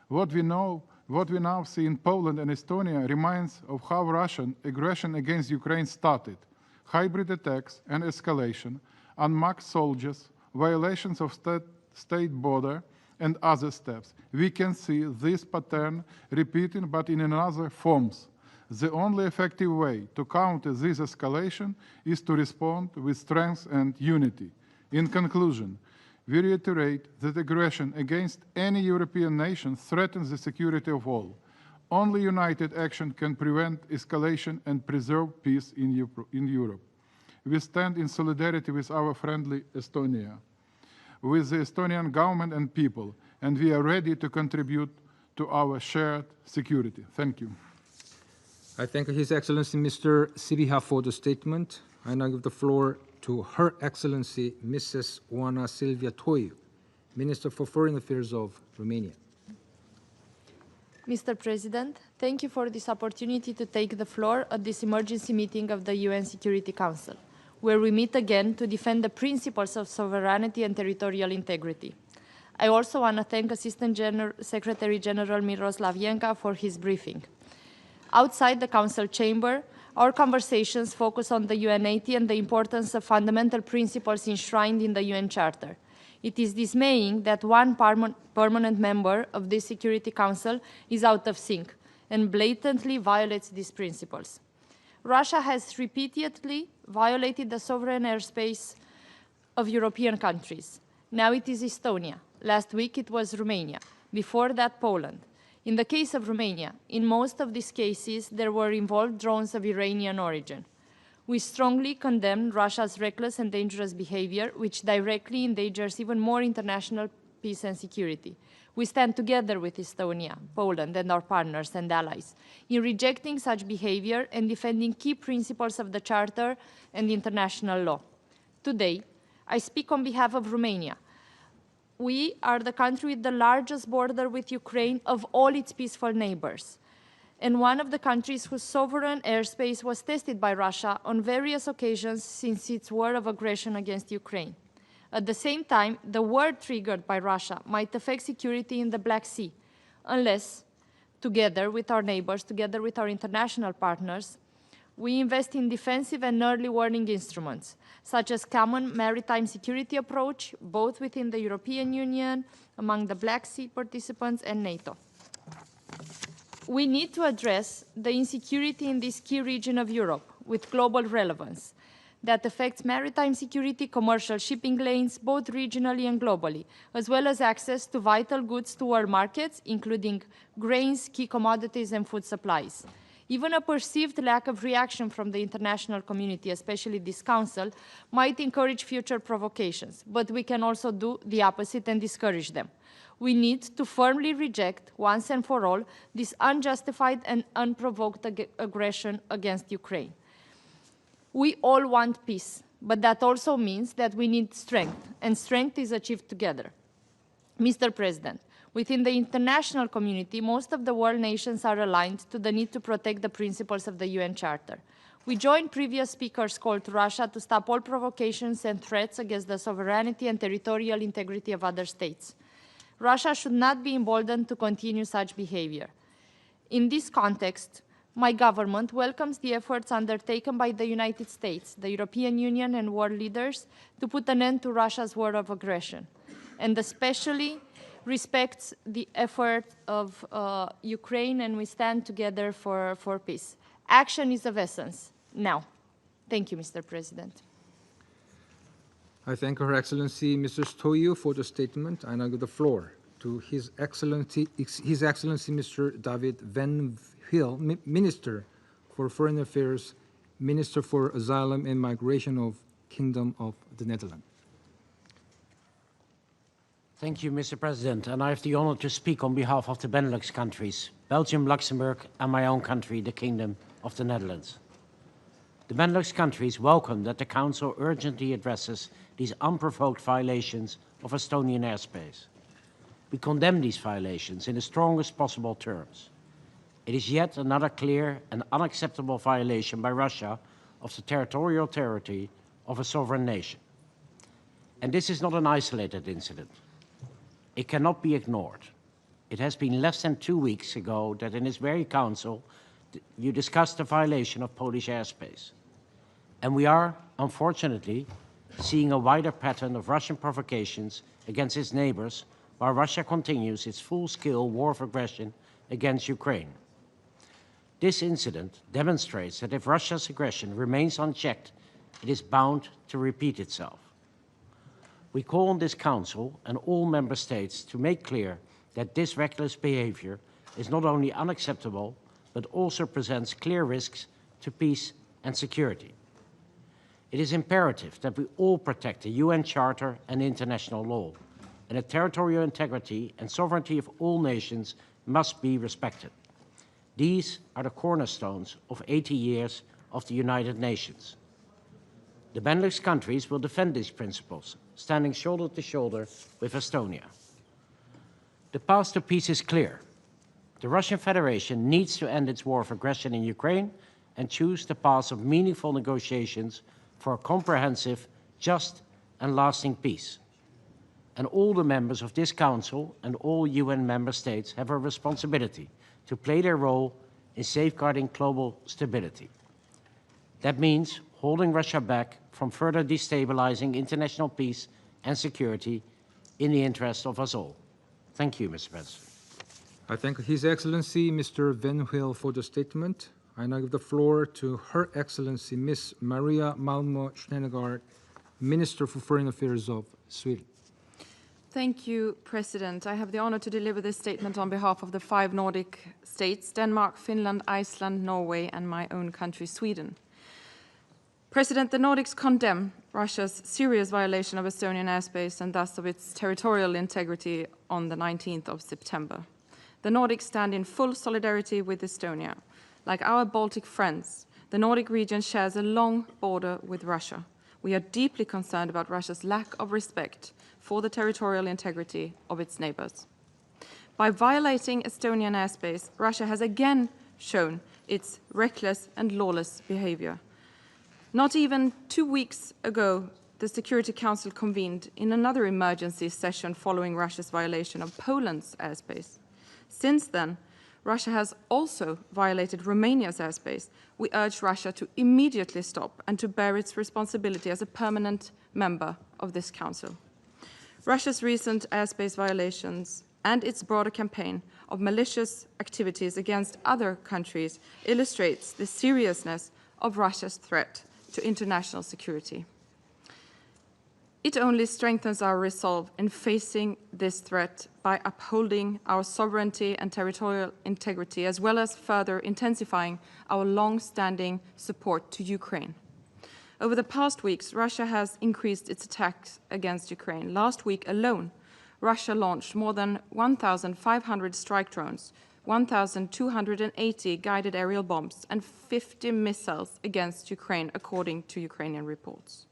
What we now see in Poland and Estonia reminds of how Russian aggression against Ukraine started. Hybrid attacks and escalation, unmarked soldiers, violations of state border, and other steps. We can see this pattern repeating, but in another forms. The only effective way to counter this escalation is to respond with strength and unity. In conclusion, we reiterate that aggression against any European nation threatens the security of all. Only united action can prevent escalation and preserve peace in Europe. We stand in solidarity with our friendly Estonia, with the Estonian government and people, and we are ready to contribute to our shared security. Thank you. I thank His Excellency Mr. Sibiha for the statement. I now give the floor to Her Excellency Mrs. Oana Silvia Toiu, Minister for Foreign Affairs of Romania. Mr. President, thank you for this opportunity to take the floor at this emergency meeting of the UN Security Council, where we meet again to defend the principles of sovereignty and territorial integrity. I also want to thank Assistant Secretary General Miroslav Jenka for his briefing. Outside the Council chamber, our conversations focus on the UNAT and the importance of fundamental principles enshrined in the UN Charter. It is dismaying that one permanent member of this Security Council is out of sync and blatantly violates these principles. Russia has repeatedly violated the sovereign airspace of European countries. Now it is Estonia. Last week it was Romania. Before that, Poland. In the case of Romania, in most of these cases, there were involved drones of Iranian origin. We strongly condemn Russia's reckless and dangerous behavior, which directly endangers even more international peace and security. We stand together with Estonia, Poland, and our partners and allies in rejecting such behavior and defending key principles of the Charter and international law. Today, I speak on behalf of Romania. We are the country with the largest border with Ukraine of all its peaceful neighbors, and one of the countries whose sovereign airspace was tested by Russia on various occasions since its war of aggression against Ukraine. At the same time, the war triggered by Russia might affect security in the Black Sea, unless, together with our neighbors, together with our international partners, we invest in defensive and early warning instruments, such as common maritime security approach, both within the European Union, among the Black Sea participants, and NATO. We need to address the insecurity in this key region of Europe with global relevance that affects maritime security, commercial shipping lanes, both regionally and globally, as well as access to vital goods to world markets, including grains, key commodities, and food supplies. Even a perceived lack of reaction from the international community, especially this Council, might encourage future provocations, but we can also do the opposite and discourage them. We need to firmly reject, once and for all, this unjustified and unprovoked aggression against Ukraine. We all want peace, but that also means that we need strength, and strength is achieved together. Mr. President, within the international community, most of the world nations are aligned to the need to protect the principles of the UN Charter. We join previous speakers' call to Russia to stop all provocations and threats against the sovereignty and territorial integrity of other states. Russia should not be emboldened to continue such behavior. In this context, my government welcomes the efforts undertaken by the United States, the European Union, and world leaders to put an end to Russia's war of aggression, and especially respects the effort of Ukraine, and we stand together for peace. Action is of essence now. Thank you, Mr. President. I thank Her Excellency Mr. Stoiu for the statement. I now give the floor to His Excellency Mr. David Van Hill, Minister for Foreign Affairs, Minister for Asylum and Migration of Kingdom of the Netherlands. Thank you, Mr. President, and I have the honor to speak on behalf of the Benelux countries, Belgium, Luxembourg, and my own country, the Kingdom of the Netherlands. The Benelux countries welcome that the Council urgently addresses these unprovoked violations of Estonian airspace. We condemn these violations in the strongest possible terms. It is yet another clear and unacceptable violation by Russia of the territorial territory of a sovereign nation. And this is not an isolated incident. It cannot be ignored. It has been less than 2 weeks ago that in this very council you discussed the violation of Polish airspace. And we are, unfortunately, seeing a wider pattern of Russian provocations against its neighbors while Russia continues its full-scale war of aggression against Ukraine. This incident demonstrates that if Russia's aggression remains unchecked, it is bound to repeat itself. We call on this Council and all Member States to make clear that this reckless behavior is not only unacceptable, but also presents clear risks to peace and security. It is imperative that we all protect the UN Charter and international law, and the territorial integrity and sovereignty of all nations must be respected. These are the cornerstones of 80 years of the United Nations. The Benelux countries will defend these principles, standing shoulder to shoulder with Estonia. The path to peace is clear. The Russian Federation needs to end its war of aggression in Ukraine and choose the path of meaningful negotiations for a comprehensive, just, and lasting peace. And all the members of this Council and all UN member states have a responsibility to play their role in safeguarding global stability. That means holding Russia back from further destabilizing international peace and security in the interest of us all. Thank you, Mr. President. I thank His Excellency Mr. Van Hill for the statement. I now give the floor to Her Excellency Ms. Maria Malmö Schneidergaard, Minister for Foreign Affairs of Sweden. Thank you, President. I have the honor to deliver this statement on behalf of the 5 Nordic states, Denmark, Finland, Iceland, Norway, and my own country, Sweden. President, the Nordics condemn Russia's serious violation of Estonian airspace and thus of its territorial integrity on the 19th of September. The Nordics stand in full solidarity with Estonia. Like our Baltic friends, the Nordic region shares a long border with Russia. We are deeply concerned about Russia's lack of respect for the territorial integrity of its neighbors. By violating Estonian airspace, Russia has again shown its reckless and lawless behavior. Not even 2 weeks ago, the Security Council convened in another emergency session following Russia's violation of Poland's airspace. Since then, Russia has also violated Romania's airspace. We urge Russia to immediately stop and to bear its responsibility as a permanent member of this Council. Russia's recent airspace violations and its broader campaign of malicious activities against other countries illustrates the seriousness of Russia's threat to international security. It only strengthens our resolve in facing this threat by upholding our sovereignty and territorial integrity, as well as further intensifying our long-standing support to Ukraine. Over the past weeks, Russia has increased its attacks against Ukraine. Last week alone, Russia launched more than 1,500 strike drones, 1,280 guided aerial bombs, and 50 missiles against Ukraine, according to Ukrainian reports.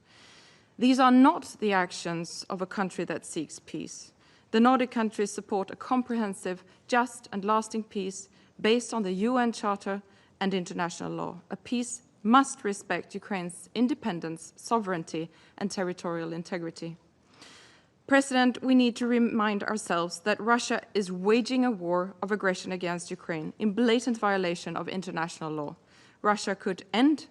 These are not the actions of a country that seeks peace. The Nordic countries support a comprehensive, just, and lasting peace based on the UN Charter and international law, a peace must respect Ukraine's independence, sovereignty, and territorial integrity. President, we need to remind ourselves that Russia is waging a war of aggression against Ukraine in blatant violation of international law. Russia could end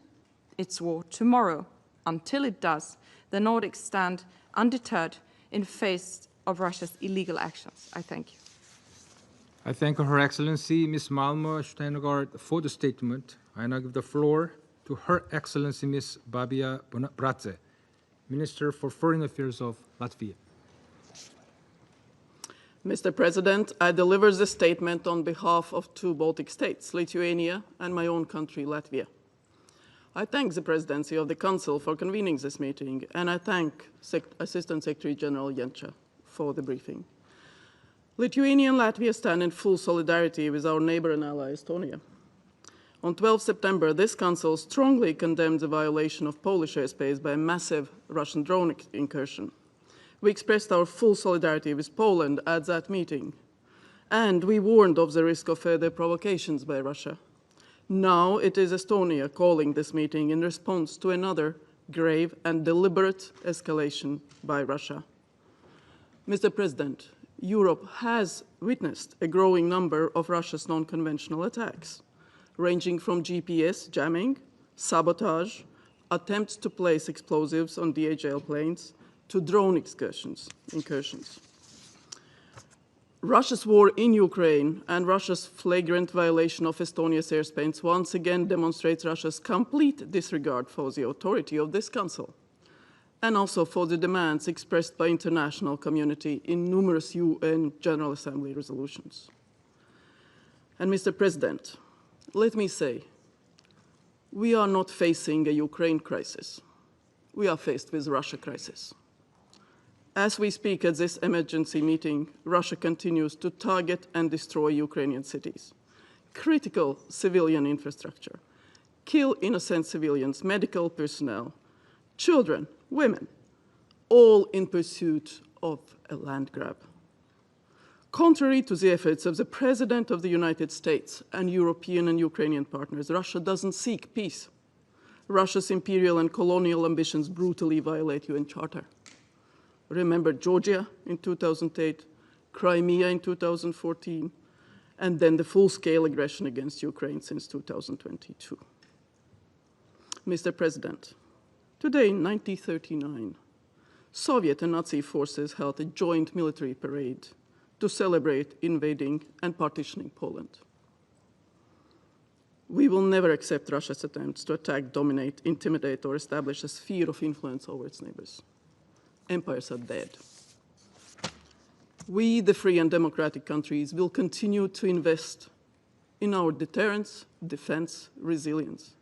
its war tomorrow. Until it does, the Nordics stand undeterred in face of Russia's illegal actions. I thank you. I thank Her Excellency Ms. Malmö Steingart for the statement. I now give the floor to Her Excellency Ms. Babia Bratze, Minister for Foreign Affairs of Latvia. Mr. President, I deliver this statement on behalf of two Baltic states, Lithuania and my own country, Latvia. I thank the Presidency of the Council for convening this meeting, and I thank Assistant Secretary General Janša for the briefing. Lithuania and Latvia stand in full solidarity with our neighbor and ally, Estonia. On 12 September, this Council strongly condemned the violation of Polish airspace by a massive Russian drone incursion. We expressed our full solidarity with Poland at that meeting, and we warned of the risk of further provocations by Russia. Now it is Estonia calling this meeting in response to another grave and deliberate escalation by Russia. Mr. President, Europe has witnessed a growing number of Russia's non-conventional attacks, ranging from GPS jamming, sabotage, attempts to place explosives on DHL planes, to drone incursions. Russia's war in Ukraine and Russia's flagrant violation of Estonia's airspace once again demonstrates Russia's complete disregard for the authority of this Council and also for the demands expressed by the international community in numerous UN General Assembly resolutions. And Mr. President, let me say, we are not facing a Ukraine crisis. We are faced with a Russia crisis. As we speak at this emergency meeting, Russia continues to target and destroy Ukrainian cities, critical civilian infrastructure, kill innocent civilians, medical personnel, children, women, all in pursuit of a land grab. Contrary to the efforts of the President of the United States and European and Ukrainian partners, Russia doesn't seek peace. Russia's imperial and colonial ambitions brutally violate UN Charter. Remember Georgia in 2008, Crimea in 2014, and then the full-scale aggression against Ukraine since 2022. Mr. President, today in 1939, Soviet and Nazi forces held a joint military parade to celebrate invading and partitioning Poland. We will never accept Russia's attempts to attack, dominate, intimidate, or establish a sphere of influence over its neighbors. Empires are dead. We, the free and democratic countries, will continue to invest in our deterrence, defense, resilience.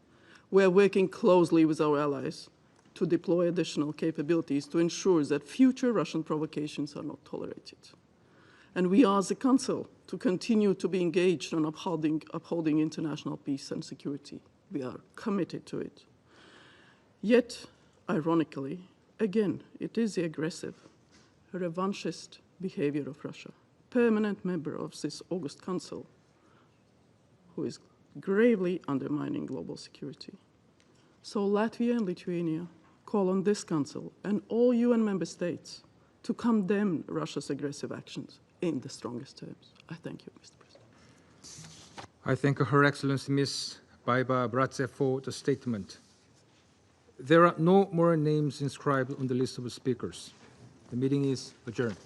We are working closely with our allies to deploy additional capabilities to ensure that future Russian provocations are not tolerated. And we ask the Council to continue to be engaged on upholding international peace and security. We are committed to it. Yet, ironically, again, it is the aggressive, revanchist behavior of Russia, permanent member of this August Council, who is gravely undermining global security. So Latvia and Lithuania call on this Council and all UN member states to condemn Russia's aggressive actions in the strongest terms. I thank you, Mr. President. I thank Her Excellency Ms. Baiba Bratze for the statement. There are no more names inscribed on the list of speakers. The meeting is adjourned.